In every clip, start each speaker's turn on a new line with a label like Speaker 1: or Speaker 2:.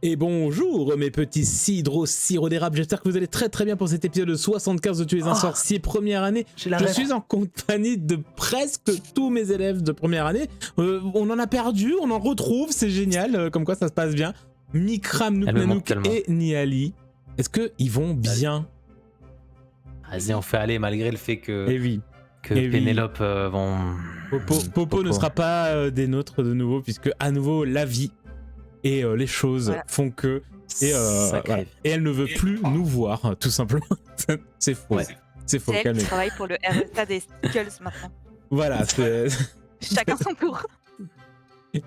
Speaker 1: Et bonjour mes petits cidres au sirop d'érable, j'espère que vous allez très très bien pour cet épisode 75 de Tu es un sorcier première année. Je suis en compagnie de presque tous mes élèves de première année. On en a perdu, on en retrouve, c'est génial, comme quoi ça se passe bien. Mikram, Nouk et Niali, est-ce qu'ils vont bien?
Speaker 2: Vas-y, on fait aller malgré le fait que,
Speaker 1: oui.
Speaker 2: Pénélope vont...
Speaker 1: Popo ne sera pas des nôtres de nouveau, puisque à nouveau la vie et les choses font que... Et elle ne veut plus nous voir, tout simplement. C'est faux.
Speaker 3: Ouais.
Speaker 1: C'est faux,
Speaker 3: calmez. Elle travaille pour le RSA des Stickles maintenant.
Speaker 1: Voilà, c'est...
Speaker 3: Chacun son tour.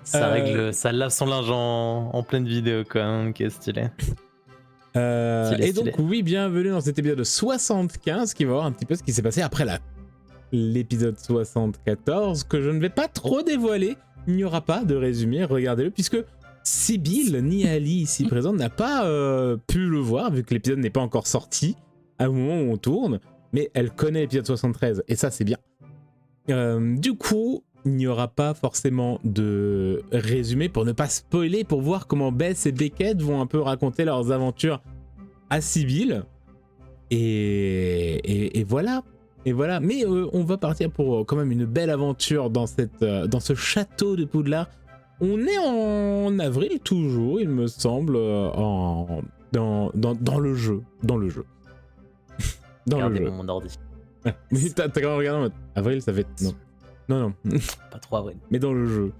Speaker 2: Ça règle, ça lave son linge en pleine vidéo, quoi. Hein, qui est stylé.
Speaker 1: Et donc, oui, bienvenue dans cet épisode 75 qui va voir un petit peu ce qui s'est passé après l'épisode 74, que je ne vais pas trop dévoiler. Il n'y aura pas de résumé, regardez-le, puisque Sybille, ni Ali ici présente, n'a pas pu le voir, vu que l'épisode n'est pas encore sorti au moment où on tourne, mais elle connaît l'épisode 73, et ça c'est bien. Du coup, il n'y aura pas forcément de résumé pour ne pas spoiler, pour voir comment Bess et Beckett vont un peu raconter leurs aventures à Sybille. Et voilà. Et voilà. Mais on va partir pour quand même une belle aventure dans ce château de Poudlard. On est en avril toujours, il me semble, dans le jeu. Dans le jeu.
Speaker 2: Regardez mon ordi.
Speaker 1: Mais t'as quand même regardé en mode avril, ça fait... Non.
Speaker 2: Pas trop avril.
Speaker 1: Mais dans le jeu.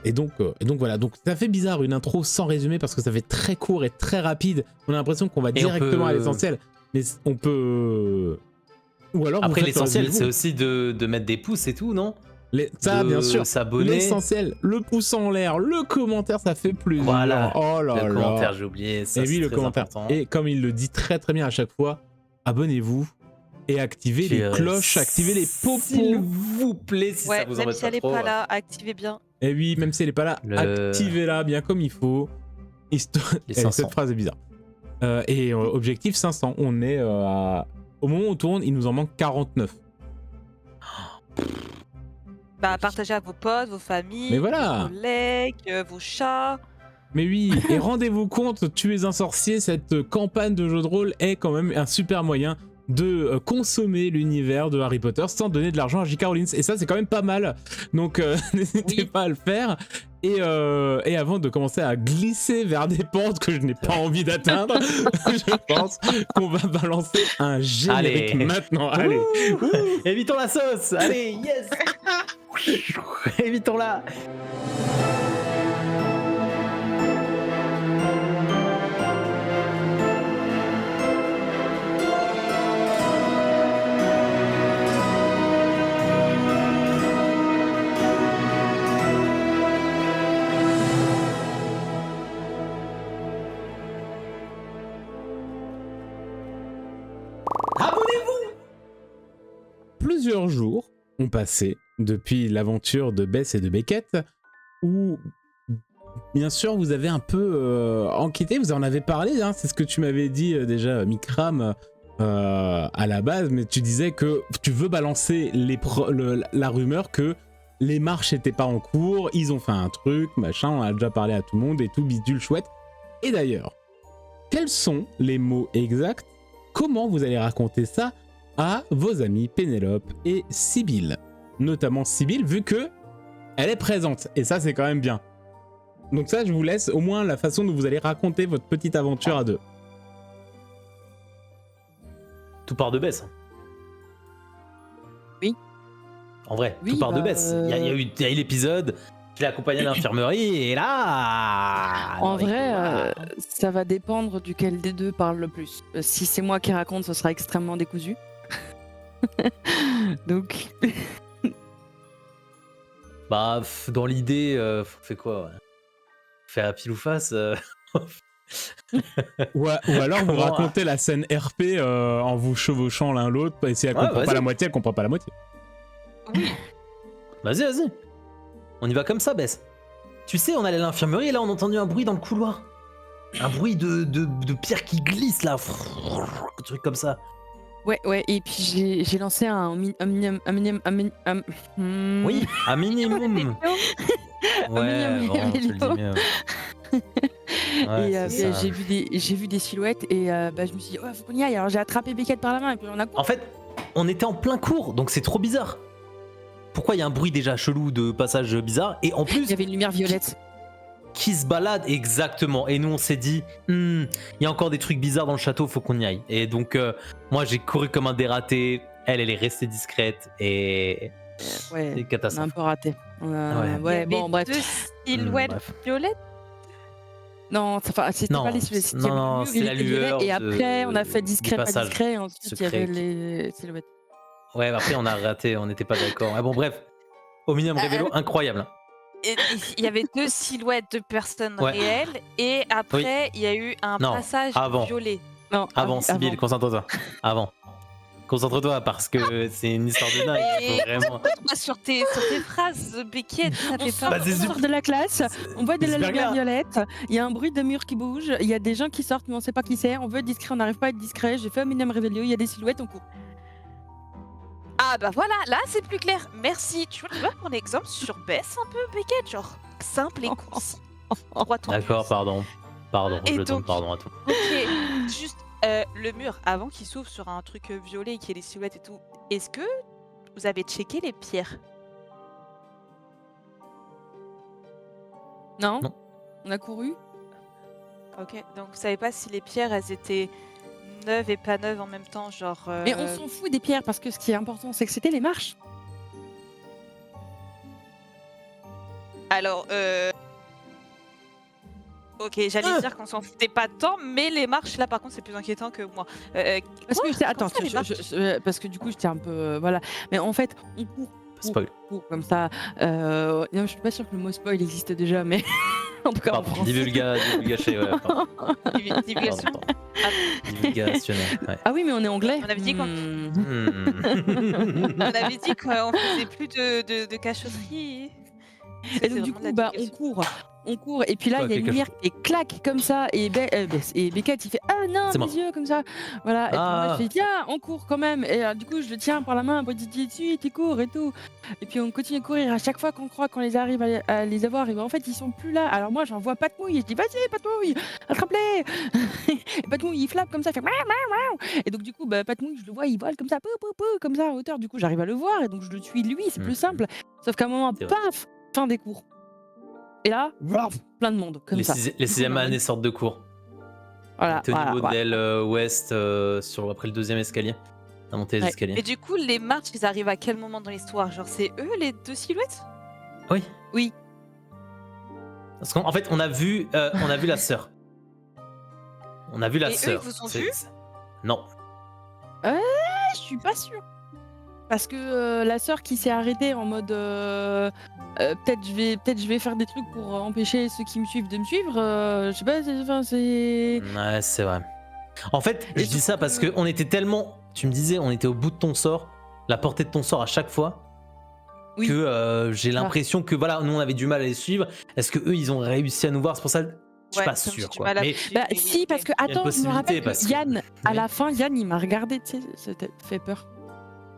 Speaker 1: Et donc voilà. Donc ça fait bizarre une intro sans résumé parce que ça fait très court et très rapide. On a l'impression qu'on va directement à l'essentiel. Mais on peut... Ou alors
Speaker 2: après l'essentiel c'est aussi de mettre des pouces et tout, non?
Speaker 1: Ça bien sûr,
Speaker 2: s'abonner.
Speaker 1: L'essentiel, le pouce en l'air, le commentaire, ça fait plaisir.
Speaker 2: Voilà.
Speaker 1: Oh là là.
Speaker 2: Le commentaire, j'ai oublié ça.
Speaker 1: Et oui, le commentaire.
Speaker 2: Important.
Speaker 1: Et comme il le dit très très bien à chaque fois, abonnez-vous et activez les cloches, activez les popos.
Speaker 2: S'il vous plaît, si ça vous embête pas trop.
Speaker 3: Même si elle n'est pas là, activez bien.
Speaker 1: Et oui, même si elle n'est pas là, activez-la bien comme il faut. Cette phrase est bizarre. Et objectif 500, on est au moment où on tourne, il nous en manque 49.
Speaker 3: Partagez à vos potes, vos familles,
Speaker 1: mais voilà.
Speaker 3: vos collègues, vos chats.
Speaker 1: Mais oui, et rendez-vous compte, Tu es un sorcier, cette campagne de jeu de rôle est quand même un super moyen de consommer l'univers de Harry Potter sans donner de l'argent à J.K. Rowling. Et ça, c'est quand même pas mal. Donc, n'hésitez pas à le faire. Et avant de commencer à glisser vers des pentes que je n'ai pas envie d'atteindre, je pense qu'on va balancer un générique maintenant. Allez.
Speaker 2: Évitons la sauce. Allez, yes. Évitons-la.
Speaker 1: Plusieurs jours ont passé depuis l'aventure de Bess et de Beckett, où bien sûr vous avez un peu enquêté, vous en avez parlé, hein, c'est ce que tu m'avais dit déjà, Mikram, à la base, mais tu disais que tu veux balancer la rumeur que les marches n'étaient pas en cours, ils ont fait un truc, machin, on a déjà parlé à tout le monde et tout, bidule chouette. Et d'ailleurs, quels sont les mots exacts? Comment vous allez raconter ça à vos amis Pénélope et Sybille, notamment Sybille, vu que elle est présente, et ça c'est quand même bien. Donc ça, je vous laisse au moins la façon dont vous allez raconter votre petite aventure à deux.
Speaker 2: Tout part de Bess.
Speaker 3: Oui.
Speaker 2: En vrai, tout part de Bess. Il y a eu l'épisode, je l'ai accompagné à l'infirmerie, et là...
Speaker 4: En vrai, ça va dépendre duquel des deux parle le plus. Si c'est moi qui raconte, ce sera extrêmement décousu. Donc...
Speaker 2: dans l'idée, fait quoi? Fait à pile ou face
Speaker 1: ou alors vous racontez la scène RP en vous chevauchant l'un l'autre, et si elle comprend pas la moitié, elle comprend pas la moitié.
Speaker 3: Oui.
Speaker 2: Vas-y. On y va comme ça, Bess. Tu sais, on allait à l'infirmerie et là on a entendu un bruit dans le couloir. Un bruit de pierre qui glisse là. Un truc comme ça.
Speaker 4: Ouais, et puis j'ai lancé un minimum.
Speaker 2: Oui, un minimum. Ouais, bon, tu le dis mieux. Ouais,
Speaker 4: Et
Speaker 2: c'est ça.
Speaker 4: j'ai vu des silhouettes et je me suis dit, ouais, faut qu'on y aille. Alors j'ai attrapé Beckett par la main et puis on a.
Speaker 2: En fait, on était en plein cours, donc c'est trop bizarre. Pourquoi il y a un bruit déjà chelou de passage bizarre et en
Speaker 4: Il
Speaker 2: plus
Speaker 4: y avait une lumière violette.
Speaker 2: qui se balade exactement. Et nous on s'est dit, il y a encore des trucs bizarres dans le château, faut qu'on y aille. Et donc moi j'ai couru comme un dératé. Elle est restée discrète et
Speaker 4: Ouais,
Speaker 2: c'est
Speaker 4: on a
Speaker 2: catastrophe.
Speaker 4: un peu raté.
Speaker 2: Ouais.
Speaker 3: Il y avait
Speaker 4: Bon, bref.
Speaker 3: 2 silhouettes
Speaker 2: Bref.
Speaker 3: violettes.
Speaker 4: Non, c'était
Speaker 2: Non,
Speaker 4: pas les silhouettes.
Speaker 2: non, non, c'est la lueur
Speaker 4: Et après, on a fait
Speaker 2: du
Speaker 4: discret, pas
Speaker 2: passage
Speaker 4: discret. Et ensuite, il y
Speaker 2: secret
Speaker 4: avait
Speaker 2: qui-
Speaker 4: les silhouettes.
Speaker 2: Ouais, après on a raté, on n'était pas d'accord. Ah bon, bref. Omnium Révélo, incroyable.
Speaker 3: Et il y avait 2 silhouettes de personnes
Speaker 2: Ouais.
Speaker 3: réelles et après il y a eu un
Speaker 2: Non,
Speaker 3: passage
Speaker 2: avant.
Speaker 3: violet.
Speaker 4: Non,
Speaker 2: Avant,
Speaker 4: oui,
Speaker 2: Sybille, concentre-toi. Avant. Concentre-toi parce que c'est une histoire de dingue. Il faut vraiment.
Speaker 3: Concentre-toi sur tes phrases, Beckett, ça fait
Speaker 4: sort,
Speaker 3: peur.
Speaker 2: Bah, c'est
Speaker 4: on sort de la classe, on voit de la
Speaker 2: super
Speaker 4: lumière
Speaker 2: clair.
Speaker 4: violette, il y a un bruit de mur qui bouge, il y a des gens qui sortent mais on sait pas qui c'est, on veut être discret, on n'arrive pas à être discret, j'ai fait un minimum révélio, il y a des silhouettes, on court.
Speaker 3: Ah bah voilà, là c'est plus clair. Merci. Tu vois mon exemple sur Bess un peu, Beckett, genre simple et concis. Droit au but.
Speaker 2: D'accord, pardon. Pardon,
Speaker 3: Et
Speaker 2: je demande
Speaker 3: donc-
Speaker 2: pardon à tout.
Speaker 3: Ok, juste le mur, avant qu'il s'ouvre sur un truc violet et qu'il y ait les silhouettes et tout, est-ce que vous avez checké les pierres?
Speaker 4: Non,
Speaker 2: Non.
Speaker 4: On a couru.
Speaker 3: Ok, donc vous savez pas si les pierres elles étaient neuves et pas neuves en même temps, genre.
Speaker 4: Mais on s'en fout des pierres parce que ce qui est important c'est que c'était les marches.
Speaker 3: Alors, ok, j'allais dire qu'on s'en foutait pas tant, mais les marches là par contre c'est plus inquiétant que moi.
Speaker 4: Parce que attends,
Speaker 3: ça, les marches
Speaker 4: parce que du coup j'étais un peu voilà. Mais en fait on court,
Speaker 2: Spoil.
Speaker 4: comme ça. Non, je suis pas sûre que le mot spoil existe déjà, mais en tout cas en
Speaker 2: Pardon,
Speaker 4: français.
Speaker 2: divulgaché, ouais. Pardon,
Speaker 3: divulgation.
Speaker 2: pardon. Divulgationnel, ouais.
Speaker 4: Ah oui, mais on est anglais.
Speaker 3: On avait dit quoi
Speaker 2: Hmm.
Speaker 3: On avait dit qu'on faisait plus de cachotterie.
Speaker 4: Et donc du coup, on court, et puis là,
Speaker 2: Ouais,
Speaker 4: il y a une
Speaker 2: quelque
Speaker 4: lumière qui claque comme ça, et, et Beckett, il fait ah non,
Speaker 2: C'est
Speaker 4: mes
Speaker 2: moi.
Speaker 4: yeux comme ça, voilà. Et puis moi,
Speaker 2: Ah.
Speaker 4: je fais tiens, on court quand même, et du coup, je le tiens par la main, pour dire dessus, tu cours et tout. Et puis on continue de courir. À chaque fois qu'on croit qu'on les arrive à les avoir, et ben en fait, ils sont plus là. Alors moi, j'en vois Patmouille, et je dis vas-y, Patmouille, attrape-les. Et Patmouille, il flappe comme ça, il fait miaou, miaou, miaou. Et donc du coup, Patmouille, je le vois, il vole comme ça, pou, pou, pou, comme ça en hauteur. Du coup, j'arrive à le voir, et donc je le suis lui, c'est plus simple. Sauf qu'à un moment,
Speaker 2: C'est vrai.
Speaker 4: paf, fin des cours. Et là, plein de monde, comme
Speaker 2: Les
Speaker 4: ça.
Speaker 2: sixième années sortent de cours.
Speaker 4: Voilà,
Speaker 2: T'es au
Speaker 4: voilà,
Speaker 2: niveau
Speaker 4: voilà.
Speaker 2: de l'aile ouest, après le deuxième escalier. T'as monté les
Speaker 4: Ouais.
Speaker 2: escaliers.
Speaker 3: Et du coup, les marches, ils arrivent à quel moment dans l'histoire? Genre, c'est eux les 2 silhouettes?
Speaker 2: Oui.
Speaker 4: Oui.
Speaker 2: Parce qu'en fait, on a vu la sœur. On a vu la
Speaker 3: Et eux,
Speaker 2: sœur.
Speaker 3: ils vous ont
Speaker 2: C'est-
Speaker 3: vu
Speaker 2: c'est- Non.
Speaker 4: Je suis pas sûre. Parce que la sœur qui s'est arrêtée en mode peut-être je vais faire des trucs pour empêcher ceux qui me suivent de me suivre. Je sais pas, c'est.
Speaker 2: Ouais, c'est vrai. En fait,
Speaker 4: Et
Speaker 2: je dis ça
Speaker 4: donc,
Speaker 2: parce qu'on était tellement. Tu me disais, on était au bout de ton sort, la portée de ton sort à chaque fois,
Speaker 4: Oui.
Speaker 2: que j'ai l'impression que voilà, nous on avait du mal à les suivre. Est-ce que eux ils ont réussi à nous voir? C'est pour ça que je suis
Speaker 3: Ouais,
Speaker 2: pas
Speaker 3: comme si
Speaker 2: sûr.
Speaker 3: tu
Speaker 2: Quoi.
Speaker 3: m'as
Speaker 2: Mais
Speaker 3: l'habitude,
Speaker 4: Bah
Speaker 3: oui,
Speaker 4: si,
Speaker 3: oui.
Speaker 4: parce que
Speaker 2: y a une
Speaker 4: attends, je me
Speaker 2: possibilité,
Speaker 4: rappelle
Speaker 2: parce
Speaker 4: que
Speaker 2: que-
Speaker 4: Yann, à
Speaker 2: Oui.
Speaker 4: la fin, Yann il m'a regardé, tu sais, ça t'a fait peur.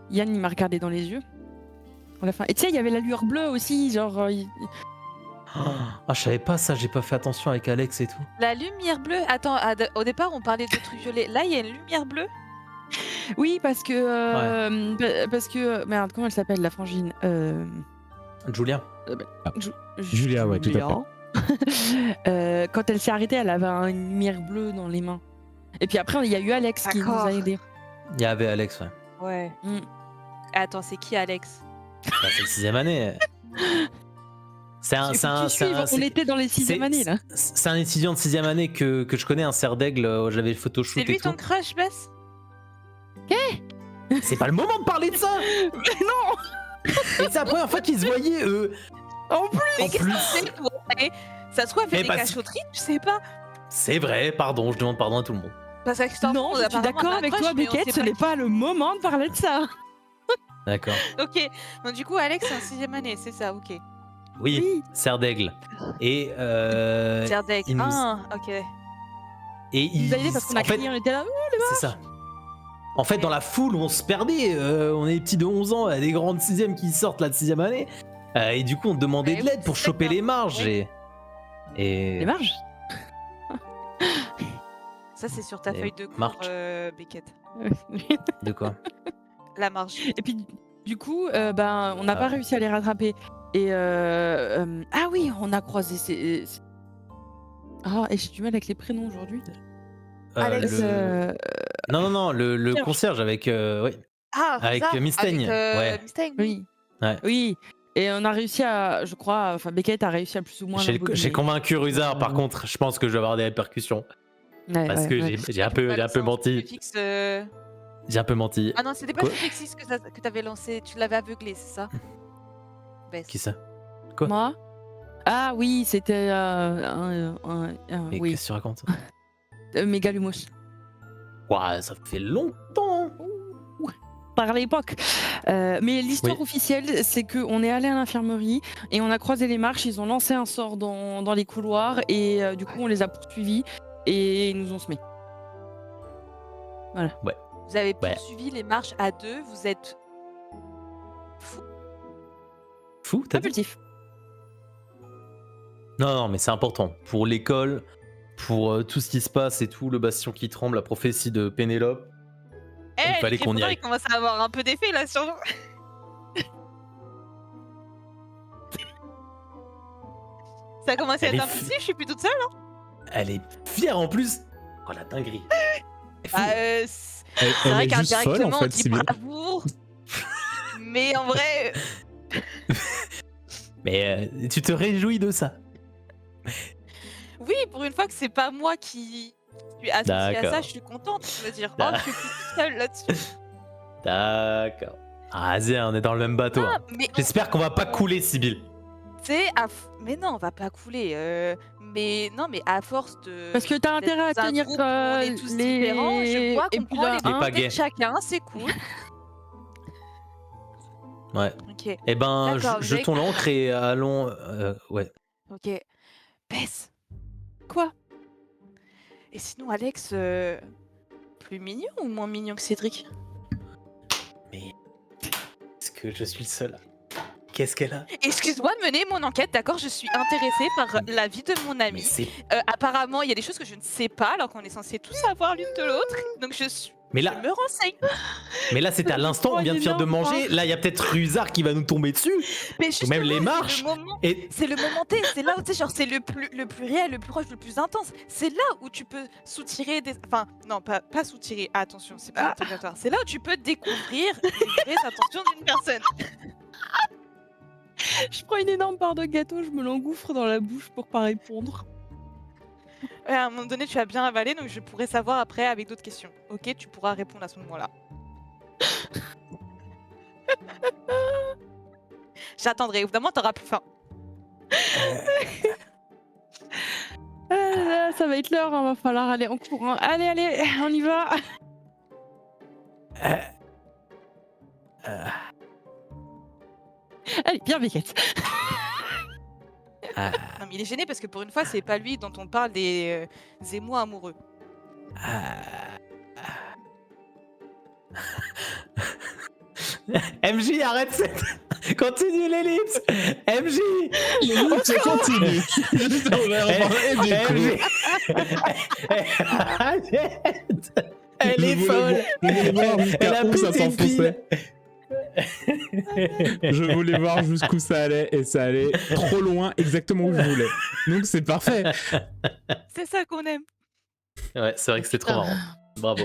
Speaker 4: Yann il m'a regardé dans les yeux. À la fin. Et tu sais, il y avait la lueur bleue aussi, genre.
Speaker 2: Ah, je savais pas ça, j'ai pas fait attention avec Alex et tout.
Speaker 3: La lumière bleue. Attends, au départ, on parlait de trucs violets. Là, il y a une lumière bleue.
Speaker 4: Oui, parce que. Parce que. Merde, comment elle s'appelle, la frangine
Speaker 2: Julia.
Speaker 1: Julia, ouais, tout à
Speaker 4: fait. Quand elle s'est arrêtée, elle avait une lumière bleue dans les mains. Et puis après, il y a eu Alex qui nous
Speaker 3: D'accord.
Speaker 4: a aidés.
Speaker 2: Il y avait Alex, ouais.
Speaker 3: Ouais.
Speaker 4: Mm.
Speaker 3: Attends, c'est qui Alex?
Speaker 2: Bah, c'est le sixième année. C'est un,
Speaker 4: Il
Speaker 2: c'est
Speaker 4: faut que
Speaker 2: un,
Speaker 4: tu
Speaker 2: c'est
Speaker 4: suives,
Speaker 2: un-
Speaker 4: on
Speaker 2: c'est-
Speaker 4: était dans les sixième années là.
Speaker 2: c'est un étudiant de sixième année que je connais, un cerf d'aigle. J'avais le
Speaker 3: C'est
Speaker 2: photoshoot
Speaker 3: lui
Speaker 2: et tout.
Speaker 3: ton crush, Bess?
Speaker 2: C'est pas le moment de parler de ça.
Speaker 4: Mais non.
Speaker 2: Et c'est la première fois qu'ils se voyaient eux.
Speaker 4: En plus.
Speaker 3: Mais
Speaker 2: En
Speaker 3: qu'est-ce
Speaker 2: plus.
Speaker 3: que c'est, toi? Ça se trouve, elle fait
Speaker 2: Mais
Speaker 3: des
Speaker 2: parce-
Speaker 3: cachotteries, tu sais pas?
Speaker 2: C'est vrai, pardon, je demande pardon à tout le monde.
Speaker 3: Parce que
Speaker 4: Non, je suis d'accord avec toi, Beckett, ce n'est pas le moment de parler de ça.
Speaker 2: D'accord.
Speaker 3: Ok, donc du coup, Alex, c'est en 6ème année, c'est ça, ok.
Speaker 2: Oui,
Speaker 4: Oui.
Speaker 2: cerf d'aigle. Et
Speaker 3: Zerdek.
Speaker 2: il nous-
Speaker 3: Ah, ok.
Speaker 2: et
Speaker 4: Il
Speaker 2: ils
Speaker 4: nous a aidés parce qu'on a
Speaker 2: en fait,
Speaker 4: crié, on était là.
Speaker 2: c'est ça. En fait, dans la foule, on se perdait. On est des petits de 11 ans, des grands de 6ème qui sortent là de 6ème année. Et du coup, on demandait
Speaker 3: Ouais,
Speaker 2: de l'aide pour
Speaker 3: c'est
Speaker 2: choper
Speaker 3: d'accord.
Speaker 2: les marges.
Speaker 3: Oui.
Speaker 2: Et
Speaker 4: Les marges.
Speaker 3: Ça, c'est sur ta
Speaker 2: Les
Speaker 3: feuille de cours,
Speaker 2: marches.
Speaker 3: Beckett.
Speaker 2: De quoi?
Speaker 3: La marge.
Speaker 4: Et puis, du coup, ben, on n'a
Speaker 2: Ah.
Speaker 4: pas réussi à les rattraper. Et ah oui, on a croisé. Ah, et j'ai du mal avec les prénoms aujourd'hui.
Speaker 3: Alex,
Speaker 2: Non, le
Speaker 4: Concierge.
Speaker 2: concierge avec, ouais,
Speaker 3: Ah,
Speaker 2: avec
Speaker 3: Ruzard,
Speaker 2: Mystaigne. Ouais.
Speaker 3: Mystaigne, oui.
Speaker 4: Oui.
Speaker 2: Ouais.
Speaker 4: Oui. Et on a réussi à, je crois, enfin Beckett a réussi à plus ou moins
Speaker 2: J'ai
Speaker 4: l'embobiner.
Speaker 2: convaincu Ruzard, par contre, je pense que je vais avoir des répercussions.
Speaker 4: Ouais,
Speaker 2: Parce
Speaker 4: ouais,
Speaker 2: que
Speaker 4: ouais.
Speaker 2: j'ai un peu menti.
Speaker 3: Fixe,
Speaker 2: J'ai un peu menti.
Speaker 3: Ah non, c'était pas
Speaker 2: Quoi
Speaker 3: Fixis que t'avais lancé, tu l'avais aveuglé, c'est ça? Bess.
Speaker 2: Qui ça? Quoi?
Speaker 4: Moi? Ah oui, c'était
Speaker 2: Mais
Speaker 4: oui,
Speaker 2: qu'est-ce que tu racontes?
Speaker 4: Mégalumos.
Speaker 2: Ouah, ça fait longtemps.
Speaker 4: Par l'époque. Mais l'histoire
Speaker 2: Oui.
Speaker 4: officielle, c'est qu'on est allé à l'infirmerie et on a croisé les marches, ils ont lancé un sort dans les couloirs et du coup on les a poursuivis et ils nous ont semés.
Speaker 3: Vous avez
Speaker 2: Ouais.
Speaker 3: poursuivi les marches à deux, vous êtes
Speaker 2: Fou, t'as dit?
Speaker 4: Impulsif.
Speaker 2: Non, mais c'est important. Pour l'école, pour tout ce qui se passe et tout, le bastion qui tremble, la prophétie de Pénélope. Il fallait qu'on y aille.
Speaker 3: Il commence à avoir un peu d'effet là sur nous. Ça commence à
Speaker 2: Elle
Speaker 3: être
Speaker 2: est
Speaker 3: impulsif, je suis plus toute seule. Hein.
Speaker 2: Elle est fière en plus. Oh la dinguerie. C'est fou.
Speaker 3: Bah,
Speaker 1: Elle,
Speaker 3: c'est
Speaker 1: elle
Speaker 3: vrai
Speaker 1: est juste folle
Speaker 3: qu'indirectement
Speaker 1: en
Speaker 3: on
Speaker 1: fait,
Speaker 3: dit
Speaker 1: Sybille.
Speaker 3: bravoure. Mais en vrai,
Speaker 2: Mais tu te réjouis de ça.
Speaker 3: oui, pour une fois que c'est pas moi qui suis associée à ça,
Speaker 2: D'accord.
Speaker 3: je suis contente. Je veux dire, oh, je suis plus toute seule là-dessus.
Speaker 2: D'accord. Ah, vas-y, on est dans le même bateau.
Speaker 3: Ah,
Speaker 2: hein.
Speaker 3: mais
Speaker 2: J'espère qu'on va pas couler, Sybille.
Speaker 3: c'est mais non, on va pas couler. Mais non, mais à force de.
Speaker 4: Parce que t'as
Speaker 3: d'être
Speaker 4: intérêt à
Speaker 3: dans un
Speaker 4: tenir
Speaker 3: groupe où on est tous différents, je vois
Speaker 4: et
Speaker 3: qu'on
Speaker 4: puis
Speaker 3: prend
Speaker 4: là,
Speaker 3: les
Speaker 2: Les
Speaker 3: bonnes
Speaker 2: pagaies.
Speaker 3: idées de chacun, c'est cool.
Speaker 2: Ouais.
Speaker 3: Ok,
Speaker 2: Eh ben,
Speaker 3: D'accord,
Speaker 2: jetons
Speaker 3: j'ai-
Speaker 2: l'ancre et allons. Ouais.
Speaker 3: ok. Bess.
Speaker 4: quoi?
Speaker 3: Et sinon, Alex, plus mignon ou moins mignon que Cédric?
Speaker 2: Mais. Est-ce que je suis le seul? Qu'est-ce qu'elle a?
Speaker 3: Excuse-moi de mener mon enquête, d'accord? Je suis intéressée par la vie de mon
Speaker 2: Mais
Speaker 3: ami.
Speaker 2: c'est.
Speaker 3: Apparemment, il y a des choses que je ne sais pas, alors qu'on est censé tout savoir l'une de l'autre. Donc je
Speaker 2: Mais
Speaker 3: je
Speaker 2: là,
Speaker 3: me renseigne.
Speaker 2: c'était à l'instant, on vient de finir de manger. Là, il y a peut-être Ruzard qui va nous tomber dessus.
Speaker 3: Mais
Speaker 2: Ou même
Speaker 3: justement,
Speaker 2: les
Speaker 3: c'est
Speaker 2: marches.
Speaker 3: le moment.
Speaker 2: Et.
Speaker 3: C'est le moment T, c'est là où tu sais, genre, c'est le plus réel, le plus proche, le plus intense. C'est là où tu peux soutirer des. Enfin, non, pas soutirer, attention, c'est pas interrogatoire. C'est là où tu peux découvrir les vraies intentions d'une personne.
Speaker 4: Je prends une énorme part de gâteau, je me l'engouffre dans la bouche pour pas répondre.
Speaker 3: Ouais, à un moment donné, tu as bien avalé, donc je pourrais savoir après avec d'autres questions. Ok, tu pourras répondre à ce moment-là. J'attendrai, évidemment, t'auras plus faim.
Speaker 4: Ah là là, ça va être l'heure, hein, va falloir aller en courant. Allez, on y va. Allez, bien Beckett.
Speaker 3: Non, mais il est gêné parce que pour une fois, c'est pas lui dont on parle des émois amoureux.
Speaker 2: MJ, arrête cette. Continue l'ellipse. MJ.
Speaker 1: Je continue.
Speaker 2: MJ. Arrête. Elle est folle. Elle a
Speaker 1: où ça
Speaker 2: pété une
Speaker 1: s'enfonçait.
Speaker 2: pile.
Speaker 1: Je voulais voir jusqu'où ça allait et ça allait trop loin, exactement où je voulais. Donc c'est parfait.
Speaker 3: C'est ça qu'on aime.
Speaker 2: Ouais, c'est vrai que c'était trop marrant. Bravo.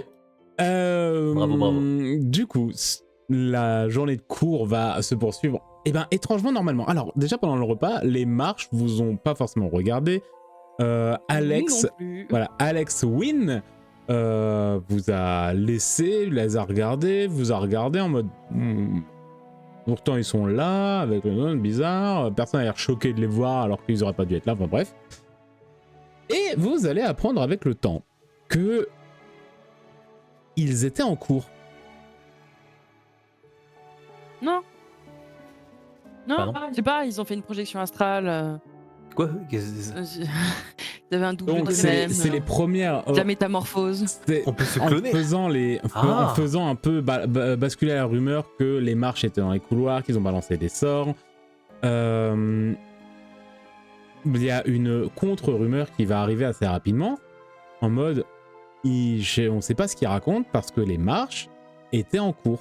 Speaker 1: Bravo. Du coup, la journée de cours va se poursuivre. Et ben étrangement normalement. Alors déjà pendant le repas, les marches vous ont pas forcément regardé. Alex,
Speaker 4: Nous non plus.
Speaker 1: voilà, Alex Wynn vous a laissé, les a regardés, vous a regardé en mode. Pourtant ils sont là avec le nom bizarre. Personne n'a l'air choqué de les voir alors qu'ils auraient pas dû être là. Enfin bref. Et vous allez apprendre avec le temps que ils étaient en cours.
Speaker 4: Non.
Speaker 2: Bah
Speaker 4: Non,
Speaker 2: non.
Speaker 4: je sais pas, ils ont fait une projection astrale.
Speaker 2: Quoi?
Speaker 4: Ils avaient un double
Speaker 1: Donc
Speaker 4: d'eux-mêmes.
Speaker 1: c'est les premières.
Speaker 4: La métamorphose.
Speaker 1: C'est
Speaker 2: On peut se
Speaker 1: en
Speaker 2: cloner.
Speaker 1: en faisant un peu basculer la rumeur que les marches étaient dans les couloirs, qu'ils ont balancé des sorts. Il y a une contre-rumeur qui va arriver assez rapidement. en mode on sait pas ce qu'il raconte parce que les marches étaient en cours.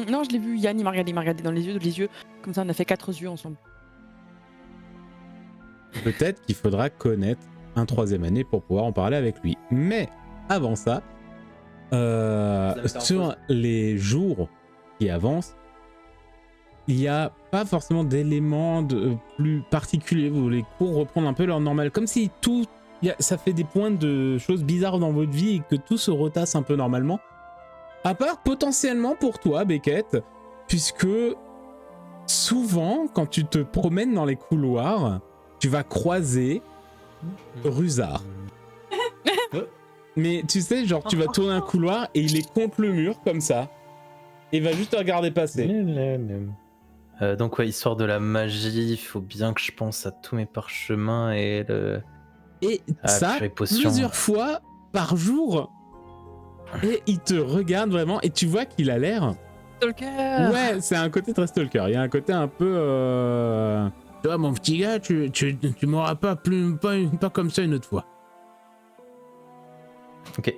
Speaker 4: Non, je l'ai vu, Yann, il m'a regardé dans les yeux. Comme ça, on a fait 4 yeux ensemble.
Speaker 1: Peut-être qu'il faudra connaître un 3e année pour pouvoir en parler avec lui. Mais avant ça, sur les jours qui avancent, il n'y a pas forcément d'éléments plus particuliers. Les cours reprennent un peu leur normal. Comme si tout... ça fait des points de choses bizarres dans votre vie et que tout se retasse un peu normalement. À part potentiellement pour toi, Beckett, puisque souvent, quand tu te promènes dans les couloirs, tu vas croiser Rusard. Mais tu sais, genre, tu vas tourner un couloir et il est contre le mur, comme ça. Et il va juste te regarder passer.
Speaker 2: Donc ouais, histoire de la magie, il faut bien que je pense à tous mes parchemins et le...
Speaker 1: Et ça,
Speaker 2: puis les potions.
Speaker 1: plusieurs fois par jour. Et il te regarde vraiment et tu vois qu'il a l'air...
Speaker 4: Stalker.
Speaker 1: Ouais, c'est un côté très stalker. Il y a un côté un peu... Tu vois, mon petit gars, tu m'auras pas comme ça une autre fois.
Speaker 2: Ok.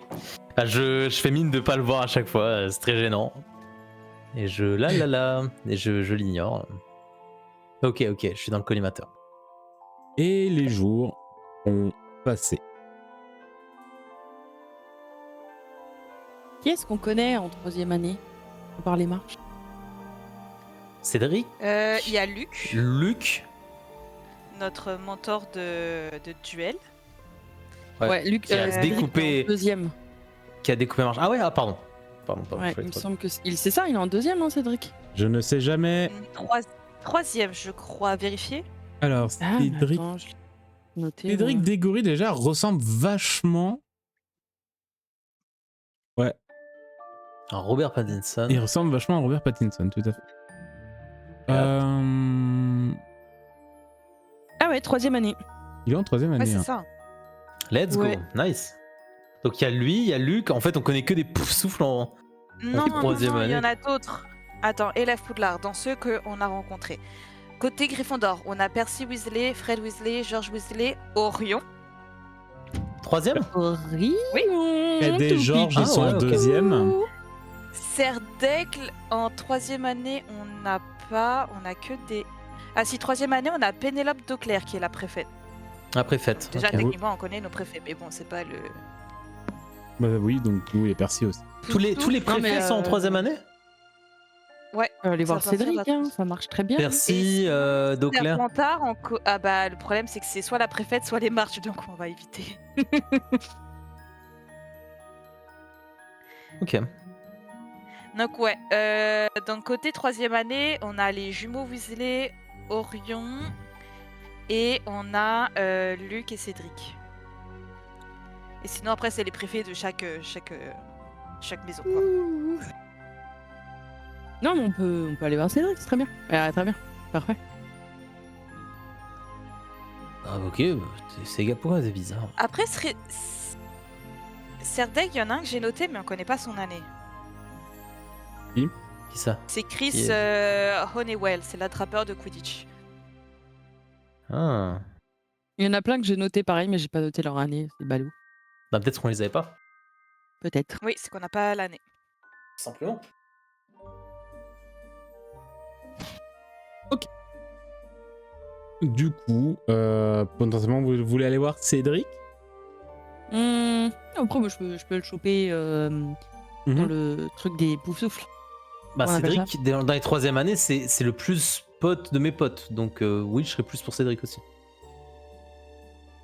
Speaker 2: Je fais mine de pas le voir à chaque fois, c'est très gênant. Et et je l'ignore. Ok, je suis dans le collimateur.
Speaker 1: Et les jours ont passé.
Speaker 4: Qui est-ce qu'on connaît en 3e année par les marches?
Speaker 2: Cédric,
Speaker 3: Il y a Luc,
Speaker 2: Luc,
Speaker 3: notre mentor de duel.
Speaker 2: Ouais,
Speaker 4: Luc
Speaker 2: qui a
Speaker 4: Cédric,
Speaker 2: découpé-
Speaker 4: en 2e.
Speaker 2: qui a découpé marche. Ah ouais, pardon. Pardon,
Speaker 4: Ouais,
Speaker 2: je fais
Speaker 4: il me
Speaker 2: trop.
Speaker 4: semble que c'est ça, il est en 2e, hein, Cédric.
Speaker 1: Je ne sais jamais.
Speaker 3: Troisième, je crois, vérifier.
Speaker 1: Alors,
Speaker 4: Ah, mais
Speaker 1: Cédric,
Speaker 4: attends, je l'ai noté.
Speaker 1: Cédric
Speaker 4: moi.
Speaker 1: Dégory, déjà, ressemble vachement... Ouais,
Speaker 2: Un Robert Pattinson.
Speaker 1: il ressemble vachement à Robert Pattinson, tout à fait.
Speaker 4: Ah ouais, 3e année.
Speaker 1: Il est en 3e
Speaker 3: Ouais,
Speaker 1: année.
Speaker 3: c'est
Speaker 1: Hein.
Speaker 3: ça.
Speaker 2: Let's
Speaker 4: Ouais.
Speaker 2: go, nice. Donc il y a lui, il y a Luc. En fait, on connaît que des poufs-souffles en.
Speaker 3: Non,
Speaker 2: troisième
Speaker 3: il y
Speaker 2: année.
Speaker 3: en a d'autres. Attends, élève Poudlard, dans ceux qu'on a rencontrés. Côté Gryffondor, on a Percy Weasley, Fred Weasley, George Weasley, Orion.
Speaker 2: 3e.
Speaker 4: Oui.
Speaker 1: Il y a des Georges, ils sont
Speaker 2: ouais,
Speaker 1: en
Speaker 2: ok.
Speaker 1: 2e.
Speaker 3: Cerdecle, en 3e année, on n'a pas. On a que des. Ah si, 3e année, on a Pénélope Dauclair qui est la préfète.
Speaker 2: Après fête.
Speaker 3: Déjà,
Speaker 2: ok.
Speaker 3: techniquement, on connaît nos préfets, mais bon, c'est pas le.
Speaker 1: Bah oui, donc oui, et Percy aussi.
Speaker 2: Tous les
Speaker 4: Non,
Speaker 2: préfets
Speaker 4: mais,
Speaker 2: sont en 3e année.
Speaker 3: Ouais.
Speaker 4: Aller voir
Speaker 3: Ça va faire
Speaker 4: Cédric,
Speaker 3: la-
Speaker 4: hein, ça marche très bien.
Speaker 2: Percy, Dauclair.
Speaker 3: Serpentard, ah bah le problème c'est que c'est soit la préfète, soit les marches, donc on va éviter.
Speaker 2: Ok.
Speaker 3: Donc ouais, donc côté 3e année, on a les jumeaux Weasley, Orion, et on a Luc et Cédric. Et sinon après c'est les préfets de chaque maison quoi.
Speaker 4: Non, mais on peut aller voir Cédric, c'est très bien. Très bien, parfait.
Speaker 2: Ah ok, c'est pourquoi c'est bizarre.
Speaker 3: Après Serdaigle, il y en a un que j'ai noté mais on connaît pas son année.
Speaker 2: Qui ça?
Speaker 3: C'est Chris
Speaker 2: Qui
Speaker 3: Honeywell, c'est l'attrapeur de Quidditch.
Speaker 2: Ah.
Speaker 4: Il y en a plein que j'ai noté pareil, mais j'ai pas noté leur année, c'est balou.
Speaker 2: Bah peut-être qu'on les avait pas.
Speaker 4: Peut-être.
Speaker 3: Oui, c'est qu'on n'a pas l'année.
Speaker 2: Simplement.
Speaker 1: Du coup, potentiellement, vous voulez aller voir Cédric?
Speaker 4: Après, moi, je peux le choper dans le truc des poufs-souffles.
Speaker 2: Bah
Speaker 4: On appelle
Speaker 2: Cédric, dans les 3e années, c'est le plus pote de mes potes. Donc oui, je serais plus pour Cédric aussi.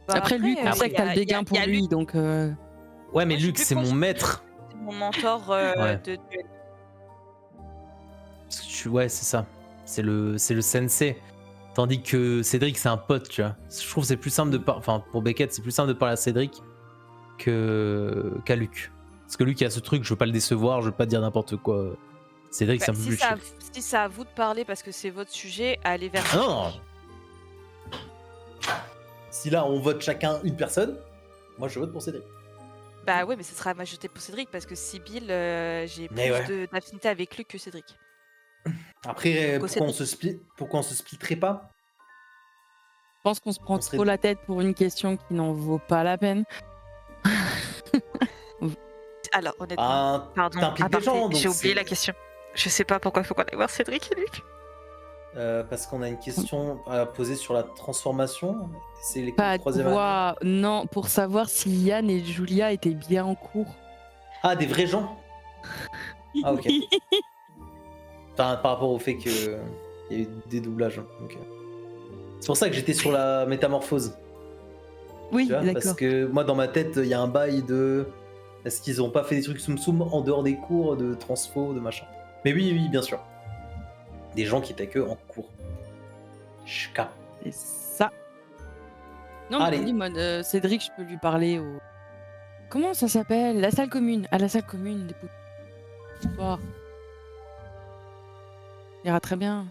Speaker 3: Bah,
Speaker 4: Après, Luc, on sait que t'as le dégain pour lui, donc...
Speaker 2: Ouais, mais
Speaker 3: Moi, je suis
Speaker 2: Luc,
Speaker 3: plus
Speaker 2: c'est mon
Speaker 3: proche.
Speaker 2: maître.
Speaker 3: C'est mon mentor
Speaker 2: Ouais.
Speaker 3: de duel.
Speaker 2: Parce que ouais, c'est ça. C'est le sensei. Tandis que Cédric, c'est un pote, tu vois. Je trouve que c'est plus simple de parler. Enfin, pour Beckett, c'est plus simple de parler à Cédric qu'à Luc. Parce que Luc, il a ce truc, je veux pas le décevoir, je veux pas dire n'importe quoi. Cédric, c'est un peu plus chill.
Speaker 3: Si c'est à vous de parler parce que c'est votre sujet, allez vers
Speaker 2: Ah non. Si là, on vote chacun une personne, moi je vote pour Cédric.
Speaker 3: Bah ouais, mais ce sera majorité pour Cédric parce que Sibyl, j'ai plus
Speaker 2: Mais ouais.
Speaker 3: d'affinité avec Luc que Cédric.
Speaker 2: Après,
Speaker 3: Donc,
Speaker 2: pourquoi on se splitterait pas?
Speaker 4: Je pense qu'on se prend
Speaker 2: On serait-
Speaker 4: trop la tête pour une question qui n'en vaut pas la peine.
Speaker 3: Alors, honnêtement,
Speaker 2: Ah,
Speaker 3: pardon,
Speaker 2: t'impliques des
Speaker 3: aparté,
Speaker 2: gens, donc
Speaker 3: j'ai oublié
Speaker 2: c'est-
Speaker 3: la question. Je sais pas pourquoi il faut qu'on aille voir Cédric et Luc.
Speaker 2: Parce qu'on a une question à poser sur la transformation. C'est les
Speaker 4: Pas
Speaker 2: troisième année.
Speaker 4: voir, non, pour savoir si Yann et Julia étaient bien en cours.
Speaker 2: Ah, des vrais gens. Ah, ok. Enfin, par rapport au fait qu'il y a eu des doublages. Ok. C'est pour ça que j'étais sur la métamorphose.
Speaker 4: Oui,
Speaker 2: Tu vois, parce
Speaker 4: d'accord.
Speaker 2: que moi, dans ma tête, il y a un bail de. Est-ce qu'ils ont pas fait des trucs soum en dehors des cours de transfo, de machin? Mais oui, oui, bien sûr. Des gens qui étaient que en cours. Chka.
Speaker 4: C'est ça. Non, mais
Speaker 2: Allez.
Speaker 4: je dis, moi, Cédric, je peux lui parler au. Comment ça s'appelle? La salle commune. À la salle commune des poupées. Ce soir. Il ira très bien.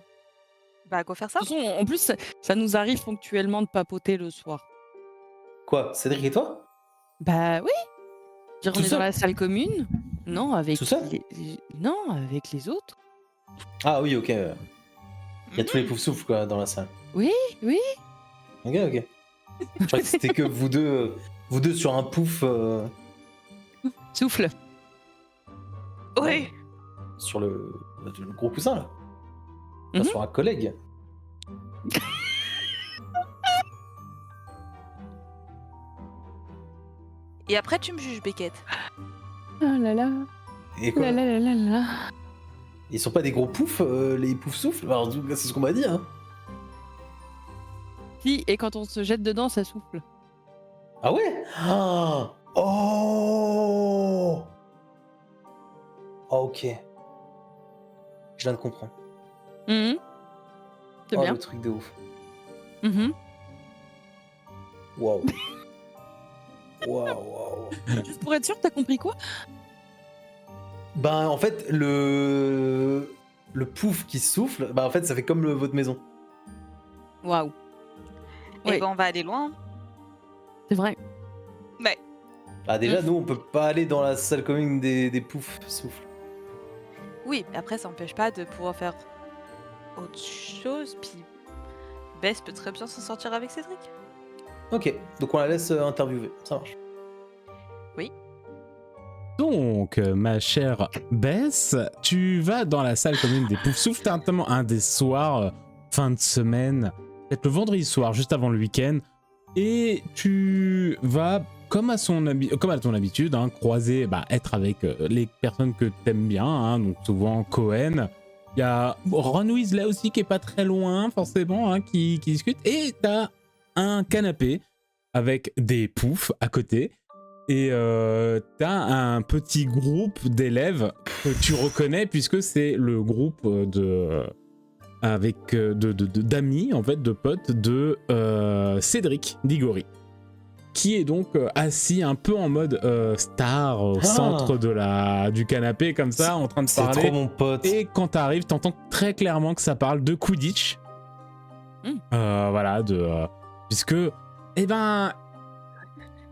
Speaker 3: Bah, go faire ça.
Speaker 4: De toute façon, en plus, ça nous arrive ponctuellement de papoter le soir.
Speaker 2: Quoi, Cédric et toi?
Speaker 4: Bah oui. Dire,
Speaker 2: Tout
Speaker 4: on est dans
Speaker 2: seul?
Speaker 4: la salle commune. Non, avec
Speaker 2: Tout seul?
Speaker 4: non, avec les autres.
Speaker 2: Ah oui, ok. Il y a tous les poufs souffles quoi dans la salle.
Speaker 4: Oui, oui.
Speaker 2: Ok, ok. Je croyais que c'était que vous deux sur un pouf
Speaker 4: Souffle.
Speaker 3: Oui.
Speaker 2: sur le gros coussin là. Pas
Speaker 4: Mhm.
Speaker 2: sur un collègue.
Speaker 3: Et après, tu me juges, Beckett.
Speaker 4: Ah là là.
Speaker 2: Et quoi?
Speaker 4: Là là là là là.
Speaker 2: Ils sont pas des gros poufs, les poufs souffles? Alors, en tout cas, c'est ce qu'on m'a dit, hein.
Speaker 4: Si, et quand on se jette dedans, ça souffle.
Speaker 2: Ah ouais? Ah oh Ah, ok. Je viens de comprendre.
Speaker 4: Mhm. C'est
Speaker 2: Oh,
Speaker 4: bien.
Speaker 2: le truc de ouf.
Speaker 4: Mhm.
Speaker 2: Waouh. Waouh.
Speaker 4: Juste pour être sûr, t'as compris quoi?
Speaker 2: Ben, en fait, le pouf qui souffle, bah en fait, ça fait comme votre maison.
Speaker 4: Waouh.
Speaker 3: Et
Speaker 4: Oui.
Speaker 3: ben, on va aller loin.
Speaker 4: C'est vrai.
Speaker 2: Ah, déjà, nous, on peut pas aller dans la salle commune des poufs souffles.
Speaker 3: Oui, mais après, ça n'empêche pas de pouvoir faire autre chose. Puis, Bess peut très bien s'en sortir avec Cédric.
Speaker 2: Ok, donc on la laisse interviewer, ça marche.
Speaker 1: Donc, ma chère Bess, tu vas dans la salle commune des Poufs Souffles. T'as notamment un des soirs, fin de semaine, peut-être le vendredi soir, juste avant le week-end. Et tu vas, comme à ton habitude, hein, croiser, être avec les personnes que t'aimes bien. Hein, donc souvent Cohen. Il y a Ron Weasley aussi qui est pas très loin, forcément, hein, qui discute. Et t'as un canapé avec des poufs à côté. Et t'as un petit groupe d'élèves que tu reconnais puisque c'est le groupe d'amis, en fait, de potes de Cédric Diggory, qui est donc assis un peu en mode star au centre du canapé comme ça, en train de
Speaker 2: C'est
Speaker 1: parler.
Speaker 2: trop mon pote.
Speaker 1: Et quand t'arrives, t'entends très clairement que ça parle de Quidditch. Voilà, puisque,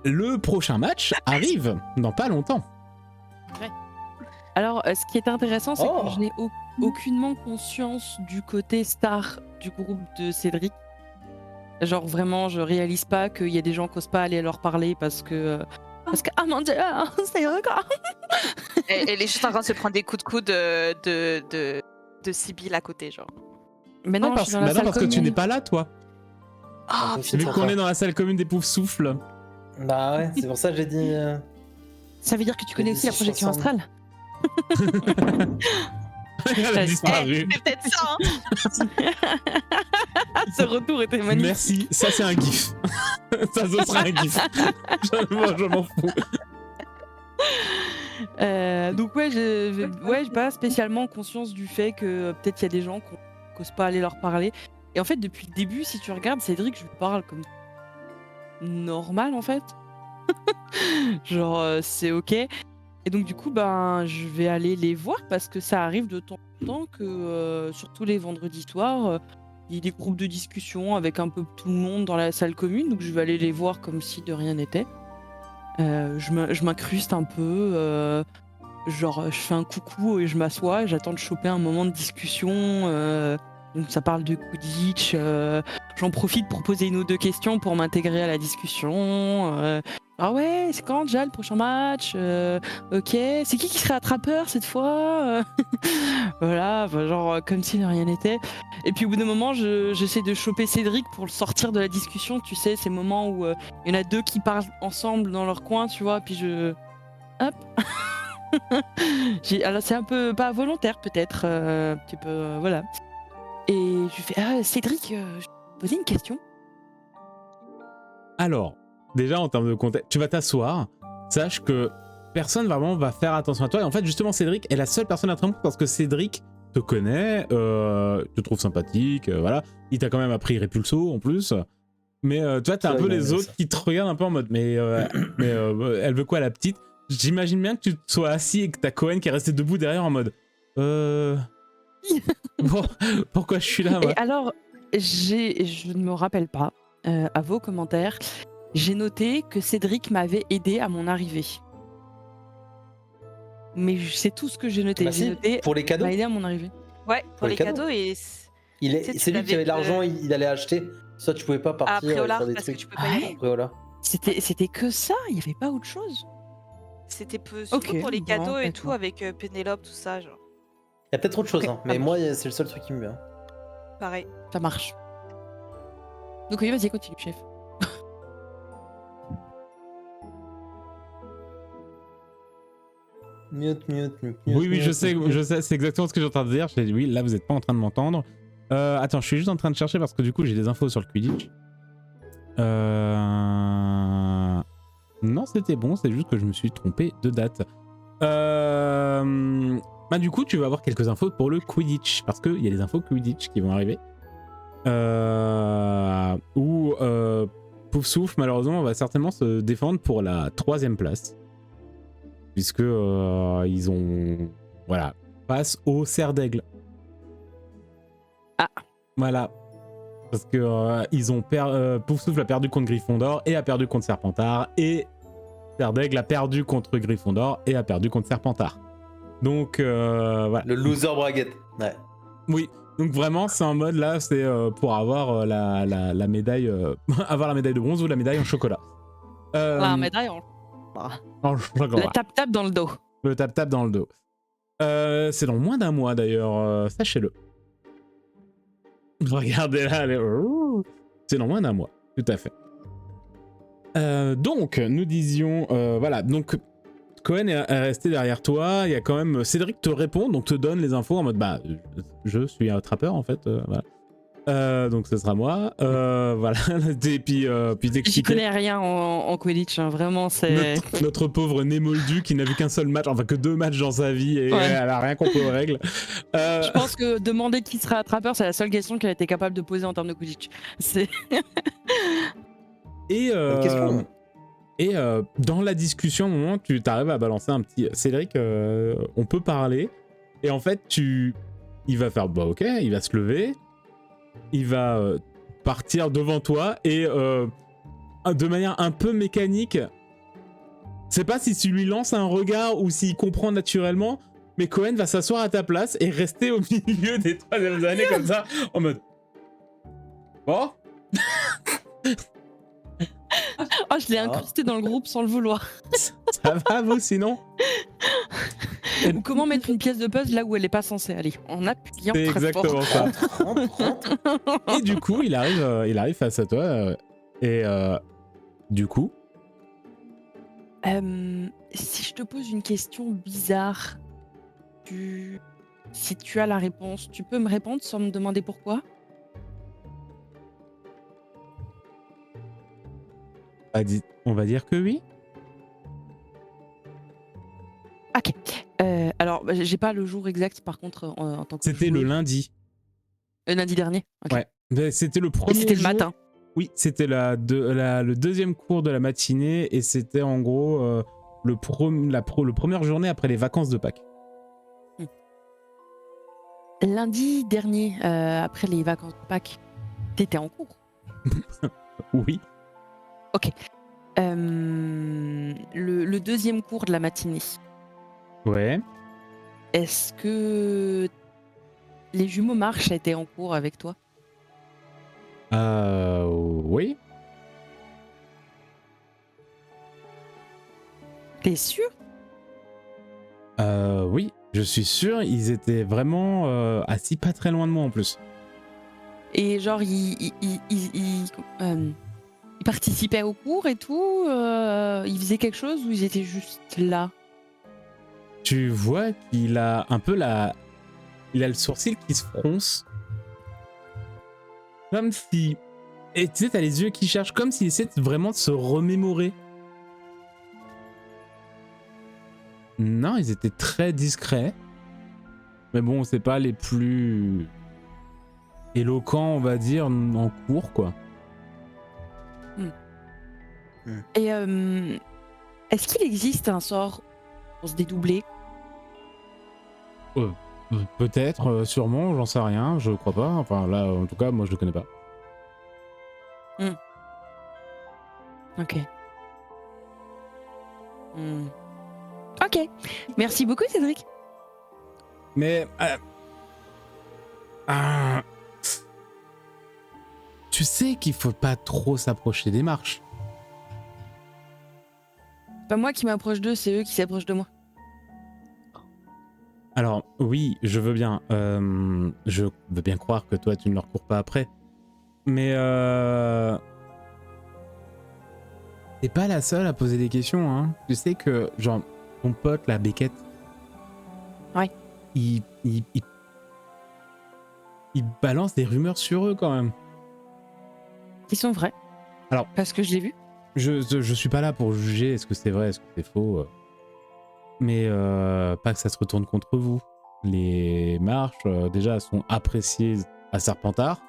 Speaker 1: le prochain match arrive dans pas longtemps.
Speaker 4: Alors, ce qui est intéressant, c'est
Speaker 2: Oh.
Speaker 4: que je n'ai aucunement conscience du côté star du groupe de Cédric. Genre, vraiment, je réalise pas qu'il y a des gens qui osent pas aller leur parler parce que ah mon dieu, c'est eux quoi.
Speaker 3: Elle est juste en train de se prendre des coups de coude de Sibylle à côté, genre.
Speaker 4: Mais non, je suis dans la salle
Speaker 1: parce que tu
Speaker 4: commune.
Speaker 1: n'es pas là, toi.
Speaker 3: Ah,
Speaker 2: Impossible.
Speaker 1: Vu
Speaker 2: C'est
Speaker 1: qu'on
Speaker 2: ça.
Speaker 1: est dans la salle commune des Poufs Souffles.
Speaker 2: Bah ouais, c'est pour ça que j'ai dit.
Speaker 4: Ça veut dire que tu connais aussi la projection
Speaker 2: ensemble.
Speaker 4: astrale.
Speaker 1: Elle a disparu.
Speaker 3: c'est peut-être ça, hein.
Speaker 4: Ce retour était magnifique.
Speaker 1: Merci, ça c'est un gif. Ça ce sera un gif. Je m'en fous.
Speaker 4: Donc ouais, j'ai pas spécialement conscience du fait que peut-être il y a des gens qui n'osent pas aller leur parler. Et en fait, depuis le début, si tu regardes Cédric, je lui parle comme normal en fait. Genre c'est ok. Et donc du coup, je vais aller les voir parce que ça arrive de temps en temps que surtout les vendredis soirs, il y a des groupes de discussion avec un peu tout le monde dans la salle commune. Donc je vais aller les voir comme si de rien n'était. Je m'incruste un peu, genre je fais un coucou et je m'assois et j'attends de choper un moment de discussion. Donc ça parle de Quidditch, j'en profite pour poser une ou deux questions pour m'intégrer à la discussion. Ah ouais, c'est quand déjà le prochain match? OK. C'est qui serait attrapeur cette fois? Voilà, enfin, genre, comme si de rien n'était. Et puis au bout d'un moment, j'essaie de choper Cédric pour le sortir de la discussion, tu sais, ces moments où, il y en a 2 qui parlent ensemble dans leur coin, tu vois? Puis hop. Alors c'est un peu pas volontaire peut-être, un petit peu, voilà. Et je lui fais: «Ah Cédric, je vais te poser une question».
Speaker 1: Alors, déjà en termes de contexte, tu vas t'asseoir, sache que personne vraiment va faire attention à toi. Et en fait, justement, Cédric est la seule personne à te répondre parce que Cédric te connaît, te trouve sympathique, voilà. Il t'a quand même appris Repulso en plus. Mais toi, t'as un
Speaker 5: Ouais,
Speaker 1: peu
Speaker 5: il a
Speaker 1: les
Speaker 5: aimé
Speaker 1: autres
Speaker 5: ça.
Speaker 1: qui te regardent un peu en mode mais elle veut quoi la petite? J'imagine bien que tu sois assis et que t'as Cohen qui est resté debout derrière en mode bon, pourquoi je suis là moi?
Speaker 4: Et alors, je ne me rappelle pas, à vos commentaires, j'ai noté que Cédric m'avait aidé à mon arrivée. Mais c'est tout ce que j'ai noté.
Speaker 5: Bah
Speaker 4: J'ai
Speaker 5: si,
Speaker 4: noté
Speaker 5: pour les cadeaux.
Speaker 4: m'a aidé à mon arrivée.
Speaker 3: Ouais, pour les cadeaux et tu sais, tu
Speaker 5: C'est lui qui
Speaker 3: l'avais
Speaker 5: avait l'argent, il allait acheter. Soit tu pouvais pas
Speaker 3: à
Speaker 5: partir
Speaker 3: Préolard
Speaker 5: faire des
Speaker 3: parce que
Speaker 5: trucs.
Speaker 3: tu peux pas y aller.
Speaker 5: Après voilà.
Speaker 4: C'était que ça? Il y avait pas autre chose?
Speaker 3: C'était surtout
Speaker 4: OK,
Speaker 3: pour les
Speaker 4: bon,
Speaker 3: cadeaux et tout
Speaker 4: d'accord.
Speaker 3: avec Pénélope, tout ça, genre.
Speaker 5: Il y a peut-être autre chose,
Speaker 4: OK,
Speaker 5: hein,
Speaker 4: ça
Speaker 5: mais
Speaker 4: marche.
Speaker 5: moi c'est le seul truc qui me vient.
Speaker 3: Pareil.
Speaker 4: Ça marche. Donc oui, vas-y, continue, chef.
Speaker 5: Mute.
Speaker 1: Oui, je sais, c'est exactement ce que j'ai en train de dire. Oui, là, vous n'êtes pas en train de m'entendre. Attends, je suis juste en train de chercher parce que du coup, j'ai des infos sur le Quidditch. Non, c'était bon, c'est juste que je me suis trompé de date. Bah, du coup, tu vas avoir quelques infos pour le Quidditch parce qu'il y a des infos Quidditch qui vont arriver. Où Poufsouffle, malheureusement, va certainement se défendre pour la 3e place. Puisque ils ont face au cerf d'aigle.
Speaker 4: Ah.
Speaker 1: Voilà. Parce que ils ont Poufsouffle a perdu contre Gryffondor et a perdu contre Serpentard et cerf d'aigle a perdu contre Gryffondor et a perdu contre Serpentard. Donc voilà.
Speaker 5: Le loser bracket. Ouais.
Speaker 1: Oui. Donc vraiment c'est en mode là c'est pour avoir la médaille avoir la médaille de bronze ou la médaille en chocolat.
Speaker 4: La médaille
Speaker 1: En chocolat.
Speaker 4: la tape dans le dos.
Speaker 1: Le tap-tap dans le dos. C'est dans moins d'un mois d'ailleurs, sachez-le. Regardez là, c'est dans moins d'un mois, tout à fait. Donc, nous disions, voilà, donc Cohen est resté derrière toi, il y a quand même Cédric te répond, donc te donne les infos en mode, bah, je suis un trappeur en fait, voilà. Donc ce sera moi, voilà, et puis
Speaker 4: J'y
Speaker 1: t'expliquer
Speaker 4: connais rien en Quidditch, hein, vraiment, c'est...
Speaker 1: notre pauvre Némoldu qui n'a vu qu'un seul match, enfin que 2 matchs dans sa vie et
Speaker 4: Ouais.
Speaker 1: elle a rien compris aux règles.
Speaker 4: Je pense que demander qui sera attrapeur, c'est la seule question qu'elle a été capable de poser en termes de Quidditch. C'est...
Speaker 1: Et,
Speaker 5: Bonne question.
Speaker 1: et dans la discussion, au moment, tu t'arrives à balancer un petit Cédric, on peut parler. Et en fait, il va faire bah ok, il va se lever, il va partir devant toi et de manière un peu mécanique, je sais pas si tu lui lances un regard ou s'il comprend naturellement, mais Cohen va s'asseoir à ta place et rester au milieu des 3e années comme ça, en mode bon.
Speaker 4: Oh, je l'ai incrusté dans le groupe sans le vouloir.
Speaker 1: Ça va vous sinon?
Speaker 4: Ou comment mettre une pièce de puzzle là où elle est pas censée aller, en appuyant
Speaker 1: C'est
Speaker 4: très fort.
Speaker 1: exactement ça.
Speaker 5: Rentre.
Speaker 1: Et du coup, il arrive face à toi. Et du coup,
Speaker 4: Si je te pose une question bizarre, si tu as la réponse, tu peux me répondre sans me demander pourquoi?
Speaker 1: on va dire que oui.
Speaker 4: OK. Alors, bah, j'ai pas le jour exact par contre en tant que
Speaker 1: C'était le
Speaker 4: joueuse.
Speaker 1: lundi.
Speaker 4: Lundi dernier? OK.
Speaker 1: Ouais. Mais c'était le
Speaker 4: Et
Speaker 1: premier
Speaker 4: c'était le
Speaker 1: jour.
Speaker 4: matin?
Speaker 1: Oui, c'était le 2e cours de la matinée et c'était en gros la première journée après les vacances de Pâques.
Speaker 4: Lundi dernier, après les vacances de Pâques, t'étais en cours?
Speaker 1: Oui.
Speaker 4: OK. Le 2e cours de la matinée,
Speaker 1: Ouais.
Speaker 4: est-ce que les jumeaux March étaient en cours avec toi?
Speaker 1: Oui.
Speaker 4: T'es sûr?
Speaker 1: Oui, je suis sûr, ils étaient vraiment assis pas très loin de moi en plus.
Speaker 4: Et genre, ils participaient au cours et tout? Ils faisaient quelque chose ou ils étaient juste là?
Speaker 1: Tu vois qu'il a un peu il a le sourcil qui se fronce. Comme si... Et tu sais, t'as les yeux qui cherchent, comme s'il essayait vraiment de se remémorer. Non, ils étaient très discrets. Mais bon, c'est pas les plus éloquents, on va dire, en cours, quoi.
Speaker 4: Et est-ce qu'il existe un sort pour se dédoubler?
Speaker 1: Peut-être, sûrement, j'en sais rien, je crois pas. Enfin, là, en tout cas, moi, je le connais pas.
Speaker 4: Ok. Ok. Merci beaucoup, Cédric.
Speaker 1: Mais... tu sais qu'il faut pas trop s'approcher des marches.
Speaker 4: C'est pas moi qui m'approche d'eux, c'est eux qui s'approchent de moi.
Speaker 1: Alors, oui, je veux bien. Je veux bien croire que toi, tu ne leur cours pas après. Mais t'es pas la seule à poser des questions, hein. Tu sais que, genre, ton pote, la Beckett...
Speaker 4: Ouais.
Speaker 1: Il balance des rumeurs sur eux, quand même.
Speaker 4: Qui sont vrais.
Speaker 1: Alors...
Speaker 4: Parce que je l'ai vu.
Speaker 1: Je suis pas là pour juger est-ce que c'est vrai, est-ce que c'est faux. Mais pas que ça se retourne contre vous. Les marches, déjà, sont appréciées à Serpentard.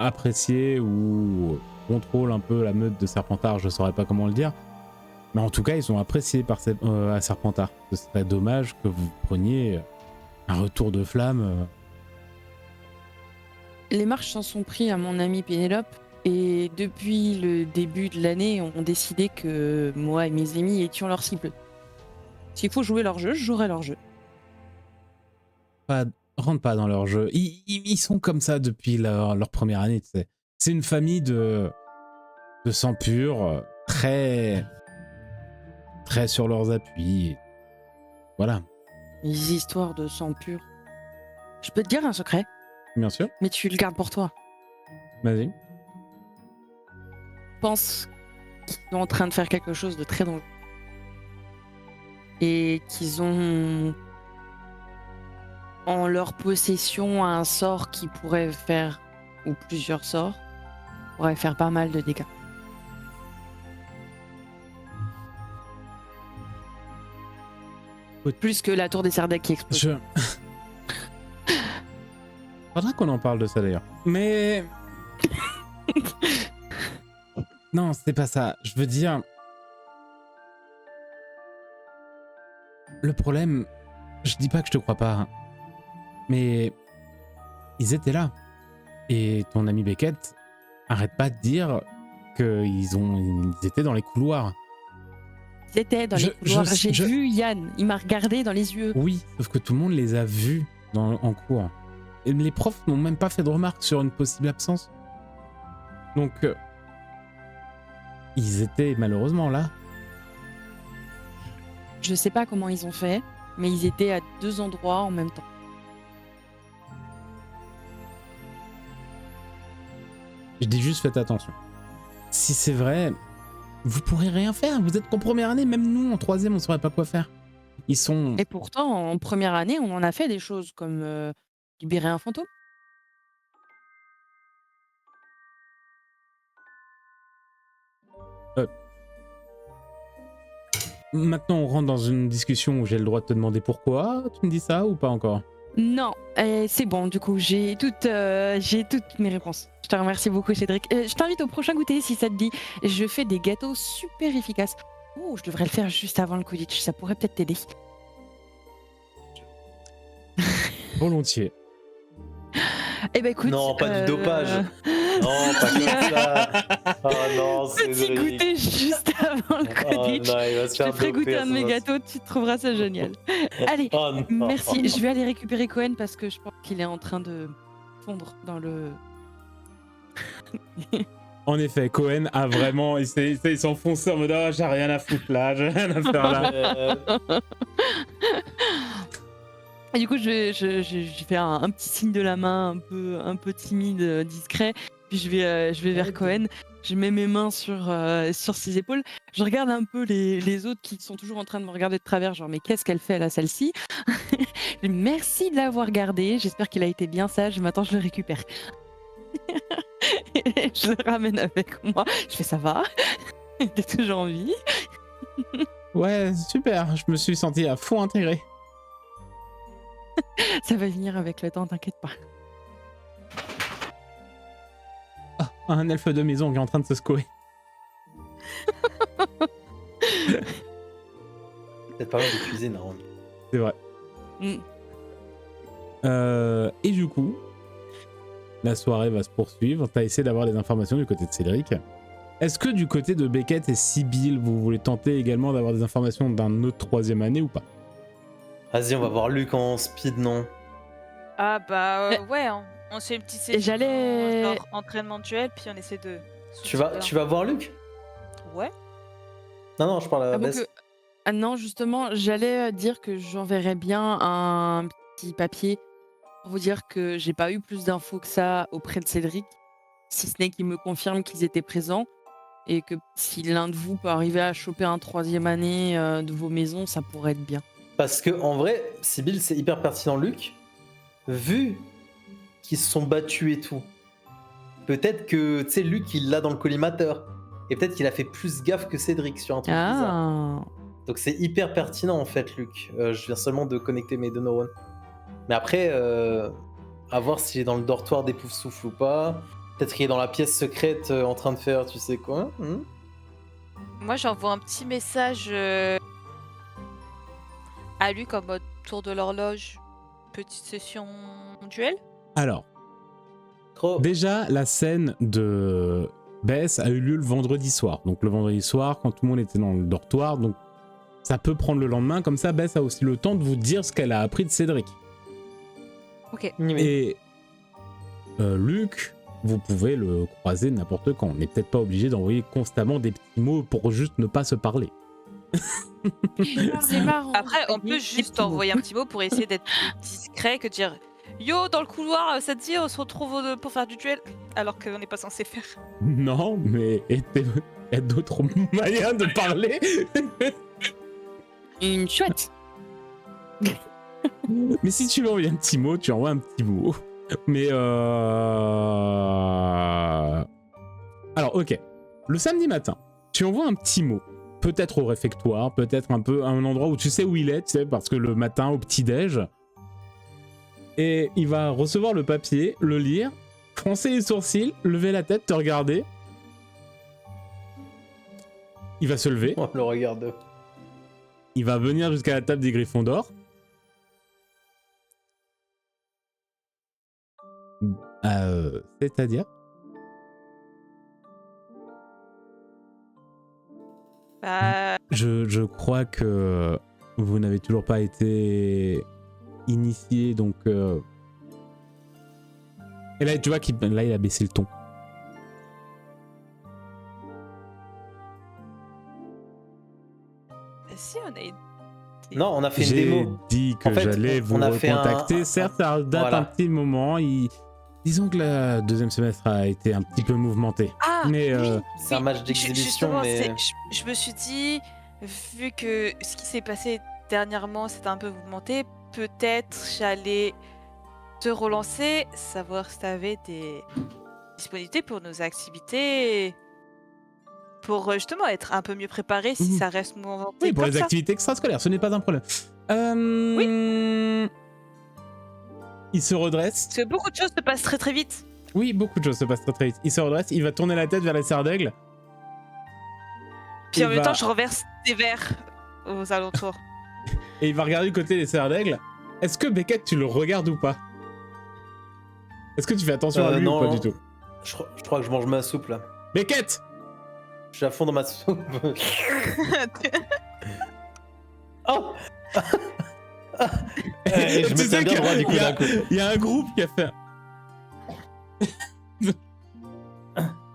Speaker 1: Appréciées ou contrôlent un peu la meute de Serpentard, je saurais pas comment le dire. Mais en tout cas, ils sont appréciés à Serpentard. Ce serait dommage que vous preniez un retour de flamme.
Speaker 4: Les marches s'en sont pris à mon amie Pénélope. Et depuis le début de l'année, on a décidé que moi et mes amis étions leur cible. S'il faut jouer leur jeu, je jouerai leur jeu.
Speaker 1: Rentre pas dans leur jeu. Ils sont comme ça depuis leur première année, tu sais. C'est une famille de sang pur, très sur leurs appuis. Voilà.
Speaker 4: Les histoires de sang pur. Je peux te dire un secret,
Speaker 1: Bien sûr.
Speaker 4: mais tu le gardes pour toi.
Speaker 1: Vas-y.
Speaker 4: Je pense qu'ils sont en train de faire quelque chose de très dangereux. Et qu'ils ont en leur possession un sort qui pourrait faire, ou plusieurs sorts, pourrait faire pas mal de dégâts. Plus que la tour des Sardacs qui explose.
Speaker 1: Faudra qu'on en parle de ça d'ailleurs. Mais... Non, c'est pas ça. Je veux dire... Le problème... Je dis pas que je te crois pas. Hein. Mais... Ils étaient là. Et ton ami Beckett arrête pas de dire qu'ils étaient dans les couloirs.
Speaker 4: Ils étaient dans les couloirs. J'ai vu Yann. Il m'a regardé dans les yeux.
Speaker 1: Oui, sauf que tout le monde les a vus en cours. Et les profs n'ont même pas fait de remarques sur une possible absence. Donc... Ils étaient malheureusement là.
Speaker 4: Je sais pas comment ils ont fait, mais ils étaient à 2 endroits en même temps.
Speaker 1: Je dis juste faites attention. Si c'est vrai, vous pourrez rien faire. Vous êtes qu'en première année, même nous en troisième, on saurait pas quoi faire. Ils sont...
Speaker 4: Et pourtant, en première année, on en a fait des choses comme libérer un fantôme.
Speaker 1: Maintenant, on rentre dans une discussion où j'ai le droit de te demander pourquoi. Tu me dis ça ou pas encore?
Speaker 4: Non, c'est bon, du coup, j'ai toutes mes réponses. Je te remercie beaucoup, Cédric. Je t'invite au prochain goûter si ça te dit. Je fais des gâteaux super efficaces. Oh, je devrais le faire juste avant le Quidditch, ça pourrait peut-être t'aider.
Speaker 1: Volontiers.
Speaker 4: Eh ben écoute...
Speaker 5: Non, pas du dopage. Non, pas comme ça. Oh non,
Speaker 4: Petit
Speaker 5: Cédric.
Speaker 4: goûter juste avant le
Speaker 5: Oh
Speaker 4: Quidditch.
Speaker 5: non, il va se
Speaker 4: Je
Speaker 5: faire
Speaker 4: te ferai
Speaker 5: doper,
Speaker 4: goûter un de mes
Speaker 5: ça va
Speaker 4: gâteaux, tu trouveras ça génial. Allez,
Speaker 5: Oh non.
Speaker 4: merci. Je vais aller récupérer Cohen parce que je pense qu'il est en train de fondre dans le...
Speaker 1: En effet, Cohen a vraiment... Il s'est enfoncé en mode « Oh, j'ai rien à foutre là, j'ai rien à faire là. »
Speaker 4: Et du coup, j'ai fait un petit signe de la main, un peu timide, discret. Puis je vais vers Cohen. Je mets mes mains sur ses épaules. Je regarde un peu les autres qui sont toujours en train de me regarder de travers, genre mais qu'est-ce qu'elle fait là, celle-ci? Je dis, merci de l'avoir gardé. J'espère qu'il a été bien sage. Maintenant, je le récupère. Et je le ramène avec moi. Je fais ça va. T'es toujours en vie.
Speaker 1: Ouais, super, je me suis senti à fond intégré.
Speaker 4: Ça va venir avec le temps, t'inquiète pas.
Speaker 1: Ah, un elfe de maison qui est en train de se secouer.
Speaker 5: Peut-être pas mal de cuisine, hein.
Speaker 1: C'est vrai. Et du coup, la soirée va se poursuivre. T'as essayé d'avoir des informations du côté de Cédric. Est-ce que du côté de Beckett et Sibyl, vous voulez tenter également d'avoir des informations d'un autre troisième année ou pas?
Speaker 5: Vas-y, on va voir Luc en speed, non?
Speaker 3: Ah bah ouais, hein. On se fait une petite session
Speaker 4: j'allais-
Speaker 3: genre entraînement duel, puis on essaie de...
Speaker 5: Tu vas voir Luc?
Speaker 3: Ouais.
Speaker 5: Non, je parle à
Speaker 4: Ah, bon
Speaker 5: Bess.
Speaker 4: Ah non, justement, j'allais dire que j'enverrais bien un petit papier pour vous dire que j'ai pas eu plus d'infos que ça auprès de Cédric, si ce n'est qu'il me confirme qu'ils étaient présents et que si l'un de vous peut arriver à choper un troisième année de vos maisons, ça pourrait être bien.
Speaker 5: Parce que en vrai, Sibyl, c'est hyper pertinent, Luc. Vu qu'ils se sont battus et tout, peut-être que, tu sais, Luc, il l'a dans le collimateur. Et peut-être qu'il a fait plus gaffe que Cédric sur un truc bizarre.
Speaker 4: Ah,
Speaker 5: Donc c'est hyper pertinent, en fait, Luc. Je viens seulement de connecter mes deux neurones. Mais après, à voir s'il est dans le dortoir des Poufsouffles ou pas. Peut-être qu'il est dans la pièce secrète en train de faire, tu sais quoi.
Speaker 3: Moi, j'envoie un petit message à Luc en mode tour de l'horloge, petite session duel.
Speaker 1: Alors,
Speaker 5: Trop.
Speaker 1: déjà, la scène de Bess a eu lieu le vendredi soir. Donc le vendredi soir, quand tout le monde était dans le dortoir, donc ça peut prendre le lendemain. Comme ça, Bess a aussi le temps de vous dire ce qu'elle a appris de Cédric.
Speaker 3: Ok.
Speaker 1: Et Luc, vous pouvez le croiser n'importe quand. On n'est peut-être pas obligé d'envoyer constamment des petits mots pour juste ne pas se parler.
Speaker 4: c'est marrant.
Speaker 3: Après, on
Speaker 4: Des
Speaker 3: peut
Speaker 4: petits
Speaker 3: juste
Speaker 4: mots.
Speaker 3: envoyer un petit mot pour essayer d'être plus discret que dire yo dans le couloir, ça te dit on se retrouve pour faire du duel alors qu'on n'est pas censé faire.
Speaker 1: Non, mais il y a d'autres moyens de parler.
Speaker 4: Une chouette.
Speaker 1: Mais si tu veux envoyer un petit mot, tu envoies un petit mot. Mais alors, ok. Le samedi matin, tu envoies un petit mot. Peut-être au réfectoire, peut-être un peu à un endroit où tu sais où il est, tu sais, parce que le matin au petit-déj. Et il va recevoir le papier, le lire, froncer les sourcils, lever la tête, te regarder. Il va se lever.
Speaker 5: On le regarde.
Speaker 1: Il va venir jusqu'à la table des Gryffondor. C'est-à-dire? Je crois que vous n'avez toujours pas été initié, donc... Et là, tu vois qu'il il a baissé le ton.
Speaker 3: Si, on a été...
Speaker 5: Non, on a fait une
Speaker 1: J'ai
Speaker 5: démo.
Speaker 1: dit que
Speaker 5: En fait,
Speaker 1: j'allais vous
Speaker 5: on a fait
Speaker 1: recontacter. Certes, ça date
Speaker 5: voilà.
Speaker 1: un petit moment. Disons que le deuxième semestre a été un petit peu mouvementé.
Speaker 3: Ah,
Speaker 1: Mais
Speaker 3: oui,
Speaker 5: C'est un match d'exhibition,
Speaker 3: justement,
Speaker 5: mais...
Speaker 3: je me suis dit, vu que ce qui s'est passé dernièrement, c'était un peu mouvementé, peut-être j'allais te relancer, savoir si tu avais des disponibilités pour nos activités, pour justement être un peu mieux préparé si ça reste mouvementé
Speaker 1: oui, pour
Speaker 3: comme
Speaker 1: les
Speaker 3: ça.
Speaker 1: activités extrascolaires, ce n'est pas un problème. Il se redresse.
Speaker 3: Parce que beaucoup de choses se passent très très vite.
Speaker 1: Oui, beaucoup de choses se passent très très vite. Il se redresse, il va tourner la tête vers les serres d'aigle.
Speaker 3: Puis en
Speaker 1: Il
Speaker 3: même
Speaker 1: va-
Speaker 3: temps, je renverse des verres aux alentours.
Speaker 1: Et il va regarder du côté des serres d'aigle. Est-ce que Beckett, tu le regardes ou pas? Est-ce que tu fais attention à lui
Speaker 5: non,
Speaker 1: ou pas du tout?
Speaker 5: Je crois que je mange ma soupe, là.
Speaker 1: Beckett!
Speaker 5: Je suis à fond dans ma soupe. Oh Je
Speaker 1: Tu
Speaker 5: me
Speaker 1: sais
Speaker 5: tiens bien
Speaker 1: que
Speaker 5: droit, du coup, d'un coup.
Speaker 1: Il y a un groupe qui a fait...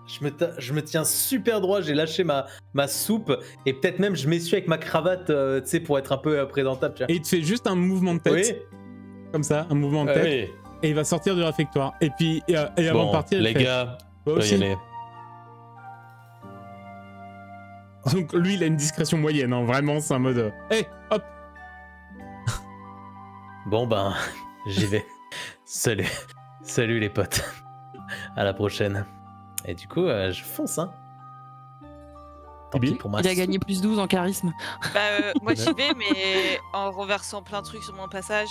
Speaker 5: Je je me tiens super droit, j'ai lâché ma soupe et peut-être même je m'essuie avec ma cravate, tu sais, pour être un peu présentable. Tu vois.
Speaker 1: Et il te fait juste un mouvement de tête,
Speaker 5: Oui,
Speaker 1: comme ça, un mouvement de tête,
Speaker 5: oui.
Speaker 1: et il va sortir du réfectoire. Et puis, et avant
Speaker 2: Bon,
Speaker 1: de partir, il
Speaker 2: les
Speaker 1: fait,
Speaker 2: gars,
Speaker 1: toi
Speaker 2: faut y
Speaker 1: aussi.
Speaker 2: aller.
Speaker 1: Donc lui, il a une discrétion moyenne, hein. Vraiment, c'est un mode, hey, hop.
Speaker 2: Bon ben, j'y vais. Salut. Salut les potes. À la prochaine. Et du coup, je fonce, hein. Tant
Speaker 1: Bill
Speaker 2: pis pour ma
Speaker 4: Il a gagné plus 12 en charisme.
Speaker 3: Bah, moi j'y vais, mais en renversant plein de trucs sur mon passage.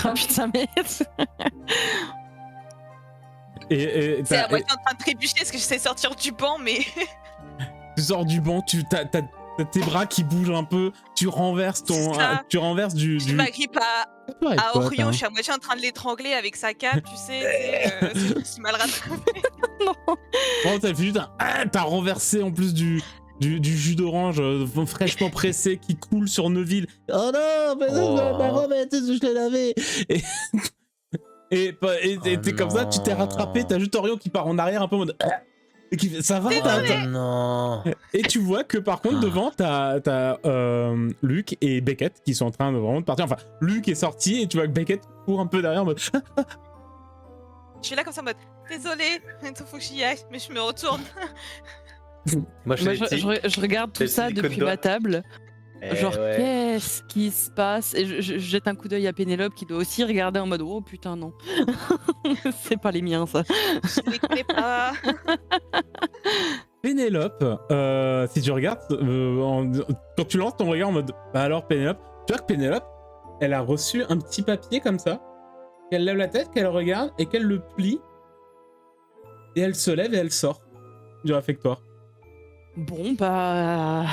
Speaker 4: Ah putain, mais.
Speaker 1: Et
Speaker 3: C'est à moitié en train de trébucher parce que je sais sortir du banc, mais.
Speaker 1: tu sors du banc, t'as tes bras qui bougent un peu, tu renverses
Speaker 3: C'est ça.
Speaker 1: tu renverses du.
Speaker 3: Je m'agrippe à Orion, je suis à moitié en train de l'étrangler avec sa cape, tu sais. Je suis mal rattrapée.
Speaker 1: Bon, t'as fait juste t'as renversé en plus du jus d'orange fraîchement pressé qui coule sur Neuville. Oh non, mais
Speaker 2: Oh.
Speaker 1: ma robe, je l'ai lavée. Et t'es comme ça, tu t'es rattrapé, t'as juste Orion qui part en arrière un peu en mode. Et qui fait, ça va,
Speaker 2: Oh non.
Speaker 1: Et tu vois que par contre devant t'as Luc et Beckett qui sont en train de vraiment de partir. Enfin, Luc est sorti et tu vois que Beckett court un peu derrière en mode.
Speaker 3: Je suis là comme ça en mode désolé, il faut que j'y aille, mais je me retourne.
Speaker 2: Moi, je
Speaker 4: Moi,
Speaker 2: fais des petits-
Speaker 4: je regarde tout
Speaker 2: des
Speaker 4: ça
Speaker 2: petits
Speaker 4: depuis
Speaker 2: coups de
Speaker 4: ma
Speaker 2: doigt.
Speaker 4: table.
Speaker 2: Eh
Speaker 4: Genre,
Speaker 2: ouais.
Speaker 4: qu'est-ce qui se passe? Et je jette un coup d'œil à Pénélope qui doit aussi regarder en mode oh putain, non. C'est pas les miens, ça.
Speaker 3: Je les connais pas.
Speaker 1: Pénélope, si tu regardes, quand tu lances ton regard en mode bah alors Pénélope, tu vois que Pénélope, elle a reçu un petit papier comme ça, qu'elle lève la tête, qu'elle regarde et qu'elle le plie, et elle se lève et elle sort du réfectoire.
Speaker 4: Bon, bah.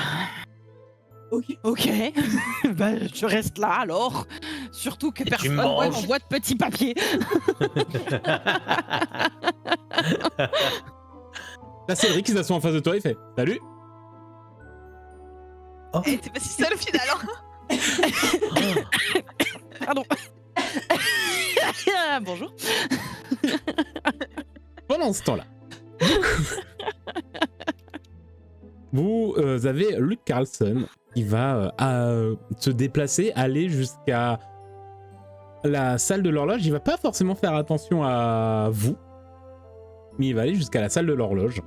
Speaker 4: Ok. Bah, je reste là alors. Surtout que
Speaker 2: tu
Speaker 4: personne ne
Speaker 2: manges.
Speaker 4: m'envoie de petits papiers.
Speaker 1: Là, Cédric qui s'assoit en face de toi, il fait salut.
Speaker 3: Eh, t'es pas si seule au final, hein.
Speaker 4: Pardon. Bonjour.
Speaker 1: Pendant ce temps-là, vous avez Luke Carlson qui va se déplacer, aller jusqu'à la salle de l'horloge. Il va pas forcément faire attention à vous, mais il va aller jusqu'à la salle de l'horloge.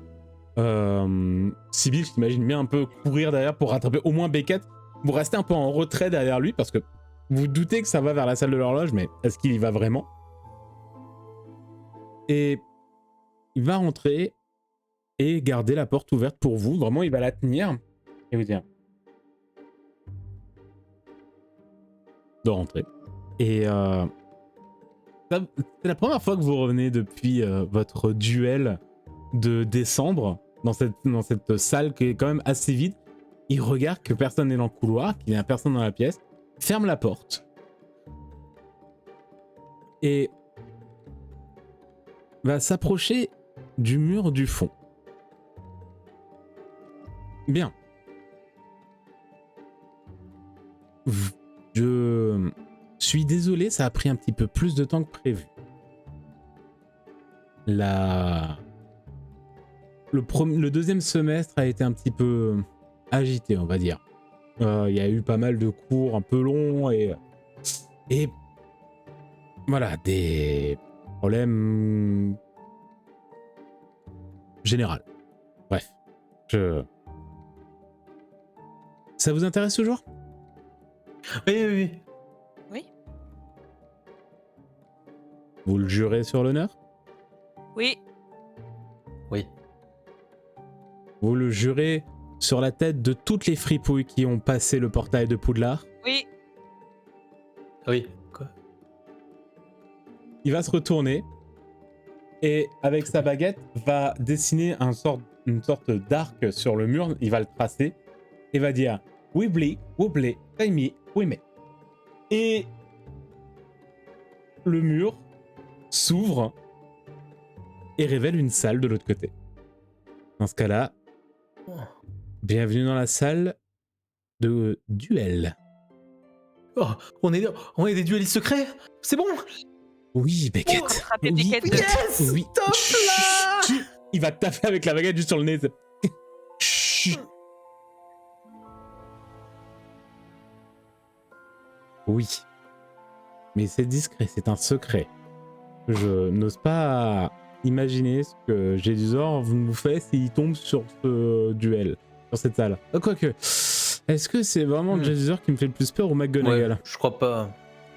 Speaker 1: Sibyl, je t'imagine bien un peu courir derrière pour rattraper au moins Beckett. Vous restez un peu en retrait derrière lui parce que vous doutez que ça va vers la salle de l'horloge, mais est-ce qu'il y va vraiment? Et il va rentrer et garder la porte ouverte pour vous. Vraiment, il va la tenir et vous dire de rentrer. Et c'est la première fois que vous revenez depuis votre duel de décembre dans cette salle qui est quand même assez vide. Il regarde que personne n'est dans le couloir, qu'il n'y a personne dans la pièce, ferme la porte et va s'approcher du mur du fond. Bien. Je suis désolé, ça a pris un petit peu plus de temps que prévu. Le deuxième semestre a été un petit peu agité, on va dire. Il y a eu pas mal de cours un peu longs et voilà, des problèmes généraux. Bref, ça vous intéresse toujours?
Speaker 5: Oui.
Speaker 1: Vous le jurez sur l'honneur?
Speaker 3: Oui.
Speaker 2: Oui.
Speaker 1: Vous le jurez sur la tête de toutes les fripouilles qui ont passé le portail de Poudlard?
Speaker 3: Oui.
Speaker 2: Oui. Quoi?
Speaker 1: Il va se retourner et avec sa baguette va dessiner une sorte d'arc sur le mur. Il va le tracer et va dire Wibbly, wobbly, timey, wimmy. Et le mur s'ouvre et révèle une salle de l'autre côté. Dans ce cas-là, bienvenue dans la salle de duel.
Speaker 5: Oh, on est des duellistes secrets. C'est bon.
Speaker 1: Oui, Beckett.
Speaker 3: Rattraper
Speaker 1: Oui,
Speaker 3: Beckett.
Speaker 5: Yes.
Speaker 1: oui.
Speaker 5: Top là.
Speaker 1: Il va te taper avec la baguette juste sur le nez. Chut. Oui. Mais c'est discret, c'est un secret. Je n'ose pas imaginer ce que Gédusor nous fait s'il tombe sur ce duel, sur cette salle. Quoique, est-ce que c'est vraiment Gédusor qui me fait le plus peur ou McGonagall?
Speaker 2: Ouais, je crois pas.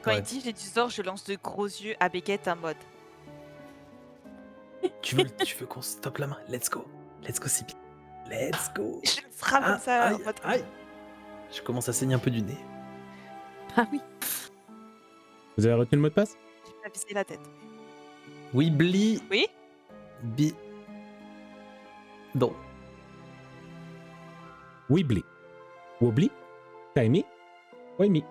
Speaker 3: Quand
Speaker 2: Ouais.
Speaker 3: il dit j'ai du sort, je lance de gros yeux à Beckett en mode.
Speaker 2: Tu veux qu'on se tape la main? Let's go Sibyl. Let's go.
Speaker 3: Je le frappe comme ça en mode.
Speaker 2: aïe. Je commence à saigner un peu du nez.
Speaker 4: Ah oui.
Speaker 1: Vous avez retenu le mot de passe?
Speaker 3: J'ai pas visé la tête.
Speaker 2: Weebly.
Speaker 3: Oui.
Speaker 2: Bi. Non.
Speaker 1: Weebly. Wobbly. Timey. Wimey.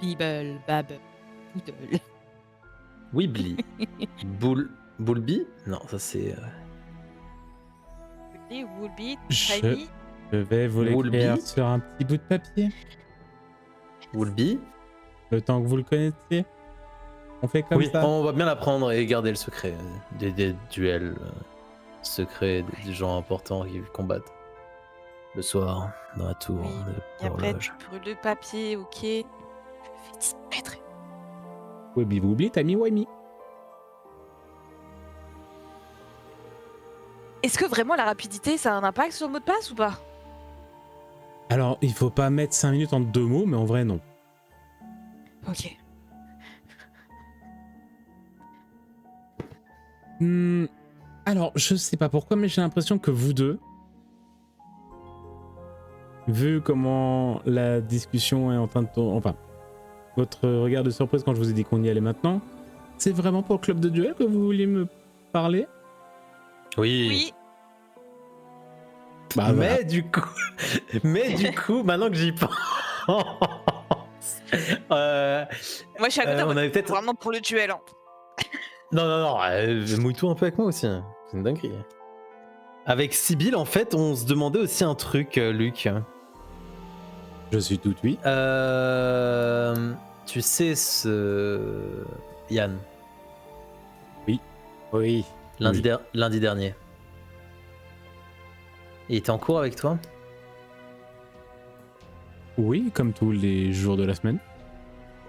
Speaker 4: Bibble, Bab, Poodle.
Speaker 2: Weebly. Bullby. Non, ça c'est.
Speaker 3: Oui, Woolby,
Speaker 1: Je-
Speaker 3: Tiny.
Speaker 1: Je vais vous
Speaker 2: Woolby.
Speaker 1: l'écrire sur un petit bout de papier.
Speaker 2: Woolby.
Speaker 1: Le temps que vous le connaissiez. On fait comme
Speaker 2: Oui,
Speaker 1: ça.
Speaker 2: on va bien l'apprendre et garder le secret. Des duels secrets, des gens importants qui combattent. Le soir, dans la tour.
Speaker 3: Oui,
Speaker 2: de
Speaker 3: Et après,
Speaker 2: l'horloge.
Speaker 3: tu brûles le papier, ok. Je le fais disparaître.
Speaker 1: Wobbly Wobbly, Timey Wimey.
Speaker 3: Est-ce que vraiment la rapidité, ça a un impact sur le mot de passe ou pas?
Speaker 1: Alors, il faut pas mettre 5 minutes entre deux mots, mais en vrai, non.
Speaker 3: Ok.
Speaker 1: Alors, je sais pas pourquoi, mais j'ai l'impression que vous deux, vu comment la discussion est en train de tourner, enfin, votre regard de surprise quand je vous ai dit qu'on y allait maintenant, c'est vraiment pour le club de duel que vous vouliez me parler?
Speaker 3: Oui.
Speaker 1: Bah, voilà.
Speaker 2: mais du coup, maintenant que j'y pense,
Speaker 3: Moi, je suis à côté.
Speaker 2: on avait peut-être.
Speaker 3: Vraiment pour le duel. Hein.
Speaker 2: Non, mouille-toi un peu avec moi aussi. Hein. C'est une dinguerie. Avec Sibyl, en fait, on se demandait aussi un truc, Luc.
Speaker 1: Je suis tout oui.
Speaker 2: Tu sais, Yann,
Speaker 1: Oui.
Speaker 2: lundi dernier, il était en cours avec toi?
Speaker 1: Oui, comme tous les jours de la semaine.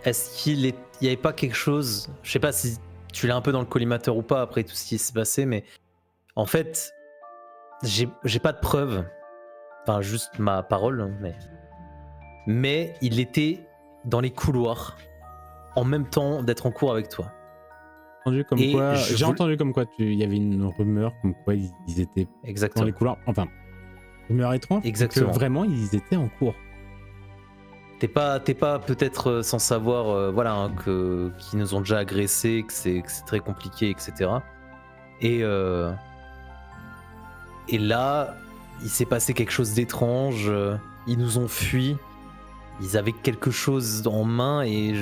Speaker 2: Est-ce qu'il y avait pas quelque chose, je sais pas si tu l'as un peu dans le collimateur ou pas après tout ce qui s'est passé, mais en fait, j'ai pas de preuves, enfin juste ma parole, hein, mais il était dans les couloirs en même temps d'être en cours avec toi. Et
Speaker 1: J'ai entendu comme quoi il y avait une rumeur comme quoi ils étaient dans
Speaker 2: Exactement.
Speaker 1: les couloirs. Enfin, rumeur étrange.
Speaker 2: Exactement.
Speaker 1: Que vraiment ils étaient en cours.
Speaker 2: T'es pas peut-être sans savoir, voilà, hein, qu'ils nous ont déjà agressés, que c'est très compliqué, etc. Et là, il s'est passé quelque chose d'étrange. Ils nous ont fui. Ils avaient quelque chose en main et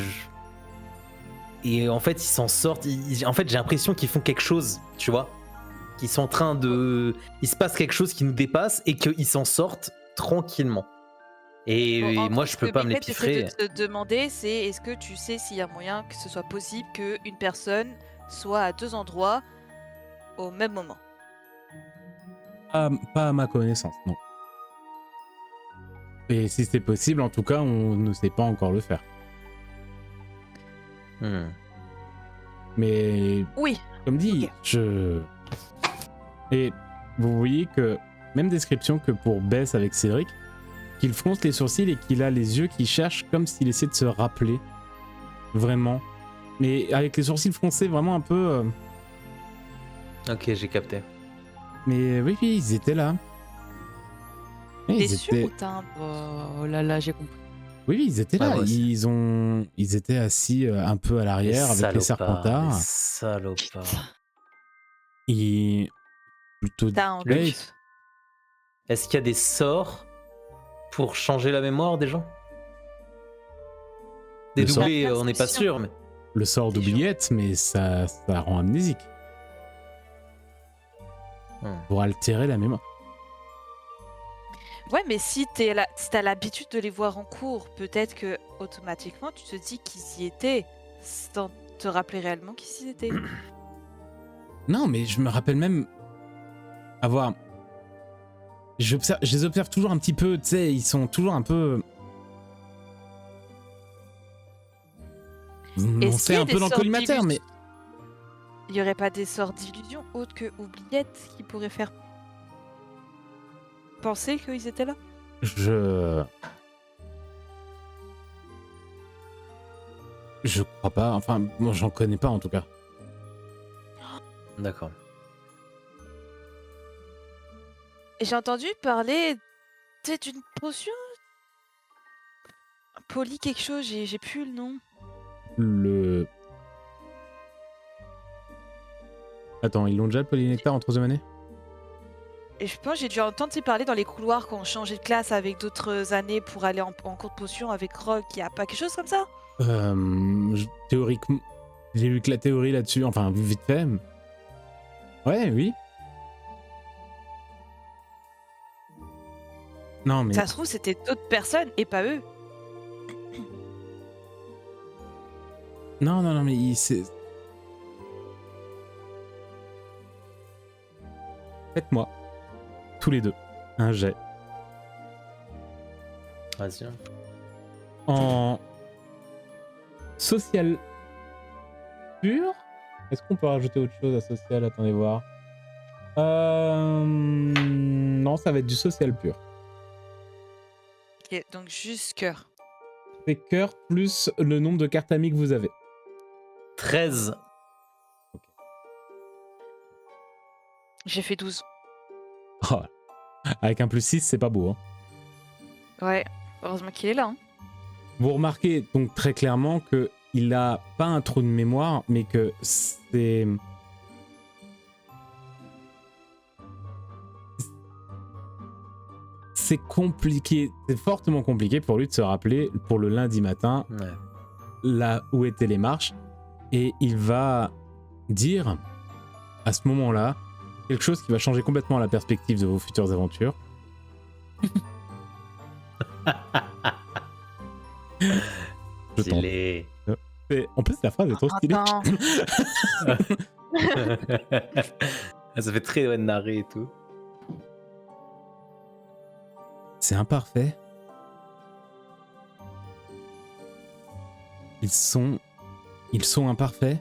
Speaker 2: en fait, ils s'en sortent. En fait, j'ai l'impression qu'ils font quelque chose, tu vois. Qu'ils sont en train de. Il se passe quelque chose qui nous dépasse et qu'ils s'en sortent tranquillement. Et
Speaker 3: Bon,
Speaker 2: moi, je peux pas me
Speaker 3: Beckett
Speaker 2: l'épiffrer.
Speaker 3: essaie de te demander, c'est est-ce que tu sais s'il y a moyen que ce soit possible qu'une personne soit à deux endroits au même moment?
Speaker 1: Pas à ma connaissance, non. Et si c'est possible, en tout cas, on ne sait pas encore le faire. Mais
Speaker 3: Oui.
Speaker 1: comme dit,
Speaker 3: Ok.
Speaker 1: Et vous voyez que, même description que pour Bess avec Cédric, qu'il fronce les sourcils et qu'il a les yeux qui cherchent comme s'il essaie de se rappeler. Vraiment. Mais avec les sourcils froncés, vraiment un peu...
Speaker 2: Ok, j'ai capté.
Speaker 1: Mais oui, ils étaient là. Oui,
Speaker 3: T'es
Speaker 1: ils
Speaker 3: sûr
Speaker 1: étaient...
Speaker 3: ou t'as un...
Speaker 4: Oh là là, j'ai compris.
Speaker 1: Oui, ils étaient
Speaker 2: Ah,
Speaker 1: là.
Speaker 2: moi aussi.
Speaker 1: Ils étaient assis un peu à l'arrière avec les serpentards.
Speaker 2: Salopards.
Speaker 1: Et plutôt
Speaker 3: T'as un
Speaker 1: discret.
Speaker 3: doute?
Speaker 2: Est-ce qu'il y a des sorts pour changer la mémoire des gens?
Speaker 1: Le sort-
Speaker 2: Dédoubler,
Speaker 3: La
Speaker 2: on n'est pas
Speaker 3: perception.
Speaker 2: sûr, mais.
Speaker 1: Le sort
Speaker 3: C'est
Speaker 1: d'oubliette, mais ça rend amnésique. Pour altérer la mémoire.
Speaker 3: Ouais, mais si si t'as l'habitude de les voir en cours, peut-être que automatiquement tu te dis qu'ils y étaient te rappeler réellement qui c'était.
Speaker 1: Non, mais je me rappelle même avoir... je les observe toujours un petit peu, tu sais, ils sont toujours un peu... On
Speaker 3: Est-ce qu'il
Speaker 1: sait
Speaker 3: y a
Speaker 1: un
Speaker 3: des
Speaker 1: peu dans le
Speaker 3: sortes
Speaker 1: collimateur, mais...
Speaker 3: Il y aurait pas des sortes d'illusions autres que oubliettes qui pourraient faire penser qu'ils étaient là?
Speaker 1: Je crois pas, enfin, moi j'en connais pas en tout cas.
Speaker 2: D'accord.
Speaker 3: Et j'ai entendu parler d'une potion Poly quelque chose, j'ai plus le nom.
Speaker 1: Le... Attends, ils l'ont déjà le polynectar en troisième année?
Speaker 3: Et je pense que j'ai dû entendre parler dans les couloirs quand on changeait de classe avec d'autres années pour aller en cours de potion avec Rogue. Il y a pas quelque chose comme ça?
Speaker 1: Théoriquement, j'ai lu que la théorie là-dessus, enfin vite fait. Ouais, oui. Non mais...
Speaker 3: Ça se trouve, c'était d'autres personnes et pas eux.
Speaker 1: Non, mais c'est... Faites-moi, tous les deux, un jet.
Speaker 2: Vas-y.
Speaker 1: En social pur. Est-ce qu'on peut rajouter autre chose à social? Attendez voir. Non, ça va être du social pur.
Speaker 3: Ok, donc juste cœur.
Speaker 1: C'est cœur plus le nombre de cartes amies que vous avez.
Speaker 2: 13.
Speaker 3: J'ai fait 12.
Speaker 1: Oh, avec un plus 6, c'est pas beau. Hein.
Speaker 3: Ouais, heureusement qu'il est là. Hein.
Speaker 1: Vous remarquez donc très clairement que il a pas un trou de mémoire, mais que c'est... C'est compliqué, c'est fortement compliqué pour lui de se rappeler pour le lundi matin là où étaient les marches. Et il va dire à ce moment-là quelque chose qui va changer complètement la perspective de vos futures aventures. Je tente.
Speaker 2: Stylé.
Speaker 1: En plus, la phrase est trop stylée.
Speaker 3: Attends.
Speaker 2: Ça fait très narré et tout.
Speaker 1: C'est imparfait. Ils sont imparfaits.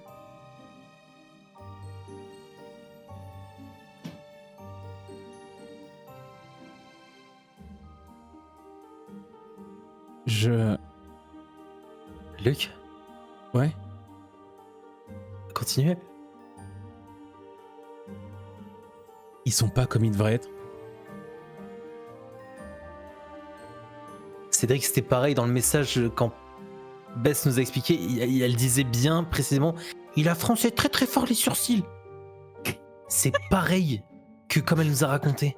Speaker 2: Luc,
Speaker 1: Ouais.
Speaker 2: continuez.
Speaker 1: Ils sont pas comme ils devraient être.
Speaker 2: Cédric, c'était pareil dans le message quand Bess nous a expliqué, elle disait bien précisément, il a froncé très très fort les sourcils. C'est pareil que comme elle nous a raconté.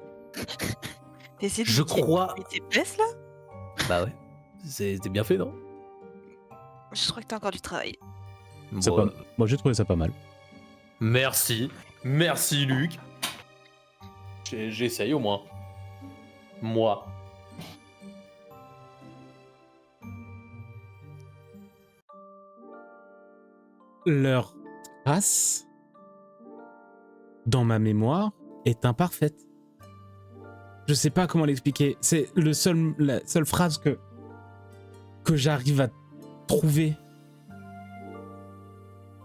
Speaker 2: Je crois...
Speaker 3: Mais t'es baisse là?
Speaker 2: Bah ouais, c'était bien fait, non?
Speaker 3: Je crois que t'as encore du travail.
Speaker 1: C'est pas... Moi, j'ai trouvé ça pas mal.
Speaker 2: Merci Luc. J'essaye au moins. Moi.
Speaker 1: Leur trace, dans ma mémoire, est imparfaite. Je sais pas comment l'expliquer. C'est la seule phrase que j'arrive à trouver.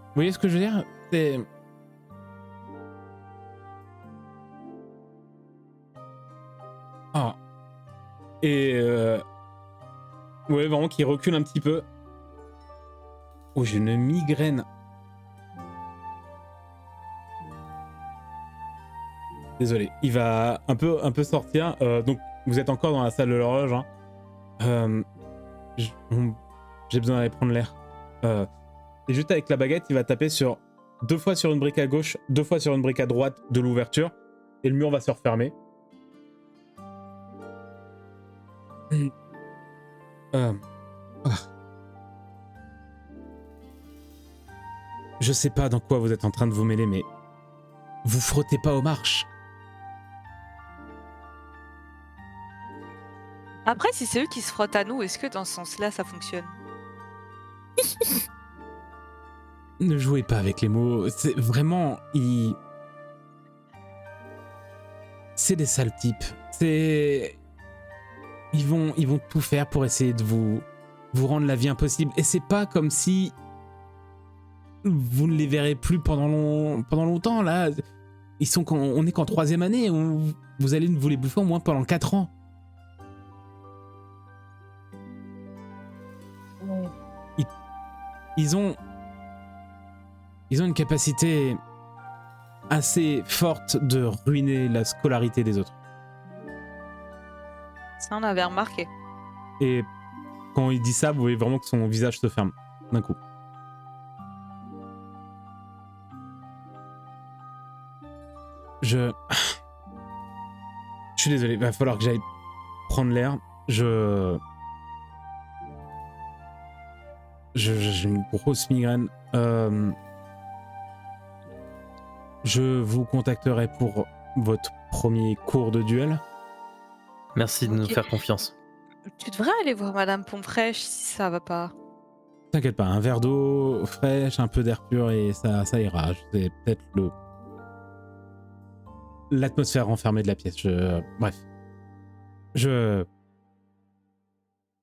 Speaker 1: Vous voyez ce que je veux dire? C'est... Ah. Et... Ouais, vraiment, qui recule un petit peu. Oh, j'ai une migraine. Désolé, il va un peu sortir. Donc, vous êtes encore dans la salle de l'horloge. Hein. J'ai besoin d'aller prendre l'air. Et juste avec la baguette, il va taper sur 2 fois sur une brique à gauche, 2 fois sur une brique à droite de l'ouverture. Et le mur va se refermer. Je sais pas dans quoi vous êtes en train de vous mêler, mais vous frottez pas aux marches.
Speaker 3: Après, si c'est eux qui se frottent à nous, est-ce que dans ce sens-là, ça fonctionne?
Speaker 1: Ne jouez pas avec les mots. C'est vraiment... C'est des sales types. Ils vont tout faire pour essayer de vous rendre la vie impossible. Et c'est pas comme si vous ne les verrez plus pendant longtemps. Là, on est qu'en 3e année. Vous allez vous les bouffer au moins pendant 4 ans. Ils ont une capacité assez forte de ruiner la scolarité des autres.
Speaker 3: Ça, on avait remarqué.
Speaker 1: Et quand il dit ça, vous voyez vraiment que son visage se ferme d'un coup. Je suis désolé, il va falloir que j'aille prendre l'air. J'ai une grosse migraine. Je vous contacterai pour votre premier cours de duel.
Speaker 2: Merci de nous
Speaker 3: Ok.
Speaker 2: faire confiance.
Speaker 3: Tu devrais aller voir Madame Pompfresh si ça va pas.
Speaker 1: T'inquiète pas, un verre d'eau fraîche, un peu d'air pur et ça ira. C'est peut-être l'atmosphère renfermée de la pièce. Bref.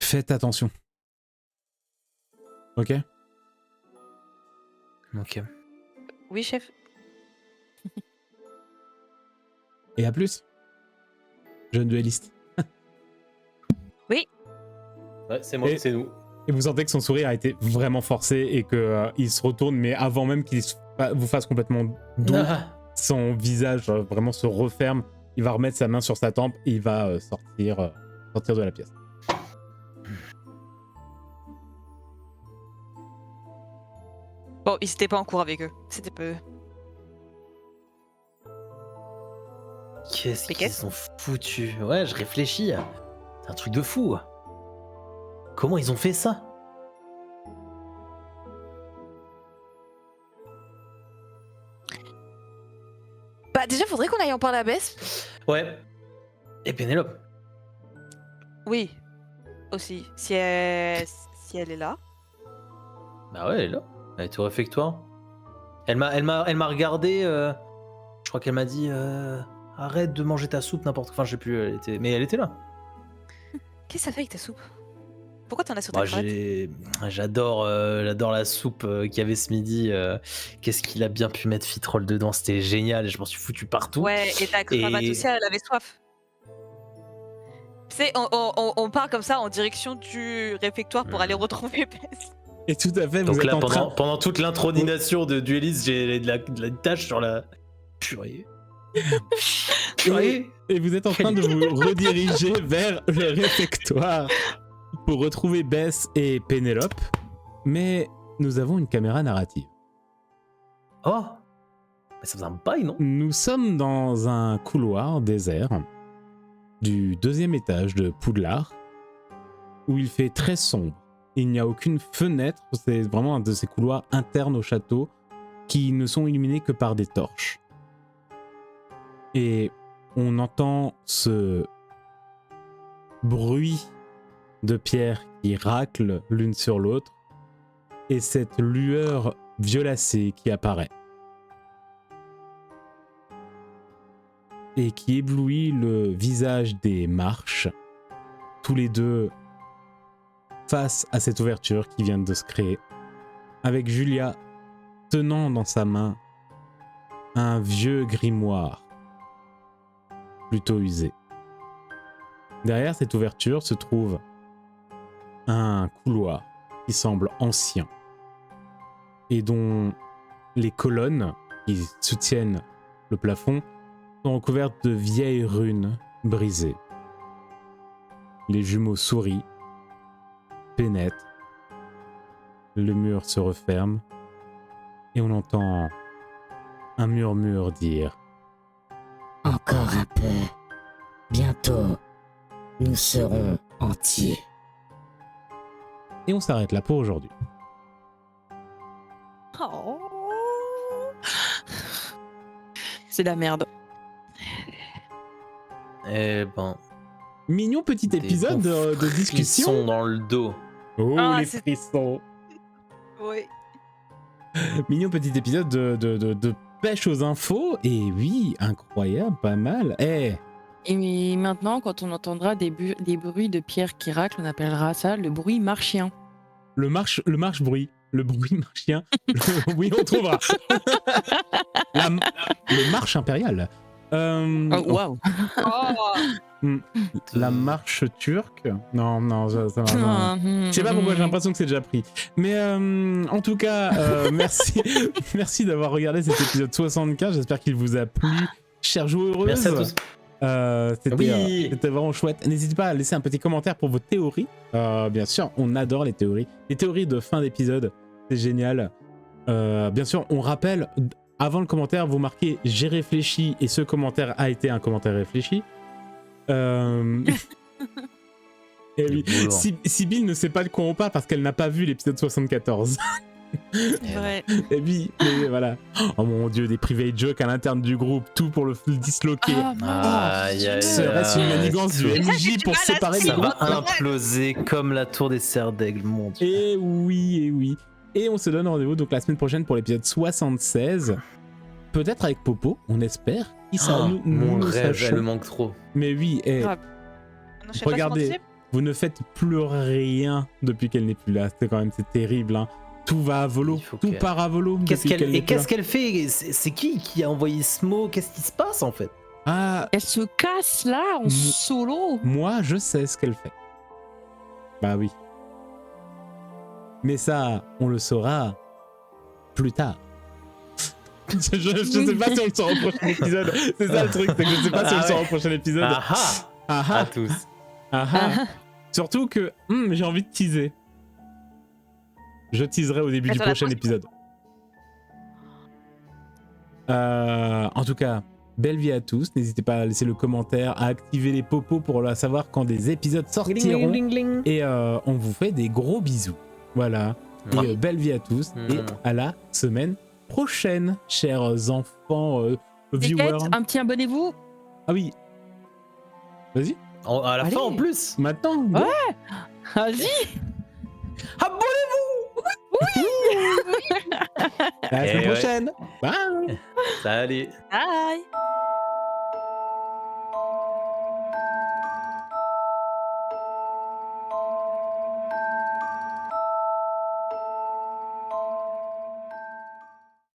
Speaker 1: Faites attention. Ok?
Speaker 2: Ok.
Speaker 3: Oui, chef.
Speaker 1: Et à plus. Jeune dueliste.
Speaker 5: Ouais, c'est moi,
Speaker 1: Et-
Speaker 5: c'est nous.
Speaker 1: Et vous sentez que son sourire a été vraiment forcé et qu'il se retourne, mais avant même qu'il vous fasse complètement doux,
Speaker 5: Ah,
Speaker 1: son visage vraiment se referme. Il va remettre sa main sur sa tempe et il va sortir de la pièce.
Speaker 3: Bon, ils étaient pas en cours avec eux. C'était peu.
Speaker 2: Qu'est-ce
Speaker 3: Mais
Speaker 2: qu'ils ont foutu? Ouais, je réfléchis. C'est un truc de fou. Comment ils ont fait ça?
Speaker 3: Bah, déjà, faudrait qu'on aille en parler à Bess.
Speaker 2: Ouais. Et Pénélope.
Speaker 3: Oui. Aussi. Si elle est là.
Speaker 2: Bah ouais, elle est là. Elle est au réfectoire. Elle m'a regardé. Je crois qu'elle m'a dit arrête de manger ta soupe n'importe. Enfin, je sais plus. Mais elle était là.
Speaker 3: Qu'est-ce que ça fait avec ta soupe? Pourquoi t'en as sur ta
Speaker 2: Moi,
Speaker 3: crevette?
Speaker 2: j'adore la soupe qu'il y avait ce midi. Qu'est-ce qu'il a bien pu mettre Fitrol dedans? C'était génial. Je m'en suis foutu partout.
Speaker 3: Ouais, et ta cravate
Speaker 2: Et-
Speaker 3: aussi, elle avait soif. Tu sais, on part comme ça en direction du réfectoire pour aller retrouver Bess.
Speaker 1: Et tout à fait, vous
Speaker 2: Donc
Speaker 1: êtes
Speaker 2: là,
Speaker 1: en train...
Speaker 2: pendant toute l'introdination de Duelist, j'ai de la tache sur la. Purée. Purée.
Speaker 1: Et vous êtes en train de vous rediriger vers le réfectoire pour retrouver Bess et Pénélope. Mais nous avons une caméra narrative.
Speaker 2: Oh. Mais ça faisait un bail, non?
Speaker 1: Nous sommes dans un couloir désert du 2e étage de Poudlard où il fait très sombre. Il n'y a aucune fenêtre, c'est vraiment un de ces couloirs internes au château qui ne sont illuminés que par des torches. Et on entend ce bruit de pierres qui raclent l'une sur l'autre et cette lueur violacée qui apparaît et qui éblouit le visage des marches, tous les deux face à cette ouverture qui vient de se créer, avec Julia tenant dans sa main un vieux grimoire plutôt usé. Derrière cette ouverture se trouve un couloir qui semble ancien et dont les colonnes qui soutiennent le plafond sont recouvertes de vieilles runes brisées. Les jumeaux sourient, pénètrent, le mur se referme et on entend un murmure dire
Speaker 6: Encore un peu. Bientôt, nous serons entiers.
Speaker 1: et on s'arrête là pour aujourd'hui.
Speaker 3: Oh.
Speaker 4: C'est la merde.
Speaker 2: Eh ben.
Speaker 1: Mignon petit
Speaker 2: des
Speaker 1: épisode
Speaker 2: bons
Speaker 1: de discussion.
Speaker 2: frissons dans le dos.
Speaker 1: Oh
Speaker 3: Ah,
Speaker 1: les
Speaker 3: c'est-
Speaker 1: frissons.
Speaker 3: Oui.
Speaker 1: Mignon petit épisode de pêche aux infos. Et oui, incroyable, pas mal. Eh,
Speaker 4: Et maintenant, quand on entendra des bruits de pierre qui raclent, on appellera ça le bruit marchien.
Speaker 1: le marche-bruit. Le bruit marchien. Oui, on trouvera. Le marche impérial.
Speaker 4: Waouh!
Speaker 1: La marche turque. Non, ça va. Non. Je sais pas pourquoi, j'ai l'impression que c'est déjà pris. Mais en tout cas, merci d'avoir regardé cet épisode 75. J'espère qu'il vous a plu. Chers joueuses.
Speaker 5: Merci à tous.
Speaker 1: C'était vraiment chouette. N'hésitez pas à laisser un petit commentaire pour vos théories. Bien sûr, on adore les théories. Les théories de fin d'épisode, c'est génial. Bien sûr, on rappelle, avant le commentaire, vous marquez « J'ai réfléchi » et ce commentaire a été un commentaire réfléchi. Et oui, Sybille ne sait pas de quoi on parle parce qu'elle n'a pas vu l'épisode 74.
Speaker 3: Ouais.
Speaker 1: Et puis, mais voilà. Oh mon dieu, des private jokes à l'interne du groupe, tout pour le disloquer. Serait-ce une manigance du MJ pour séparer les
Speaker 5: Ça
Speaker 1: groupes?
Speaker 5: va imploser comme la tour des serres d'aigle, mon dieu.
Speaker 1: Et oui. Et on se donne rendez-vous donc la semaine prochaine pour l'épisode 76. Peut-être avec Popo, on espère. Qui ça,
Speaker 5: Mon
Speaker 1: nous
Speaker 5: rêve,
Speaker 1: sachons.
Speaker 5: elle me manque trop.
Speaker 1: Mais oui,
Speaker 3: Grave. On enchaîne pas
Speaker 1: regardez,
Speaker 3: sur
Speaker 1: vous ne faites plus rien depuis qu'elle n'est plus là. C'est terrible, hein. Tout va à volo,
Speaker 5: Il faut
Speaker 1: tout
Speaker 5: qu'elle-
Speaker 1: part à volo.
Speaker 5: Qu'est-ce
Speaker 1: depuis qu'elle n'est plus là.
Speaker 5: qu'elle fait? C'est qui a envoyé ce mot? Qu'est-ce qui se passe en fait?
Speaker 1: Ah,
Speaker 4: Elle se casse là en
Speaker 1: Mm.
Speaker 4: solo.
Speaker 1: moi, je sais ce qu'elle fait. Bah oui. Mais ça, on le saura plus tard. je sais pas si on le saura au prochain épisode. C'est ça le truc, c'est que je sais pas si on le saura au prochain épisode.
Speaker 5: Ah ah!
Speaker 1: Ah
Speaker 5: À
Speaker 1: ah,
Speaker 5: tous.
Speaker 1: ah ah. Surtout que j'ai envie de teaser. Je teaserai au début
Speaker 3: Mais
Speaker 1: du
Speaker 3: sur la
Speaker 1: prochain
Speaker 3: prochaine.
Speaker 1: épisode. En tout cas, belle vie à tous. N'hésitez pas à laisser le commentaire, à activer les popos pour savoir quand des épisodes sortiront. Et on vous fait des gros bisous. Voilà.
Speaker 5: Mouah.
Speaker 1: Et belle vie à tous. Et à la semaine prochaine, chers enfants viewers.
Speaker 4: Peut-être un petit abonnez-vous.
Speaker 1: Ah oui. Vas-y.
Speaker 5: À la
Speaker 4: Allez.
Speaker 5: fin en plus.
Speaker 1: Maintenant.
Speaker 4: Ouais. Vas-y.
Speaker 1: À la
Speaker 5: Eh
Speaker 1: semaine
Speaker 5: ouais.
Speaker 1: prochaine. Bye.
Speaker 5: Salut.
Speaker 3: Bye.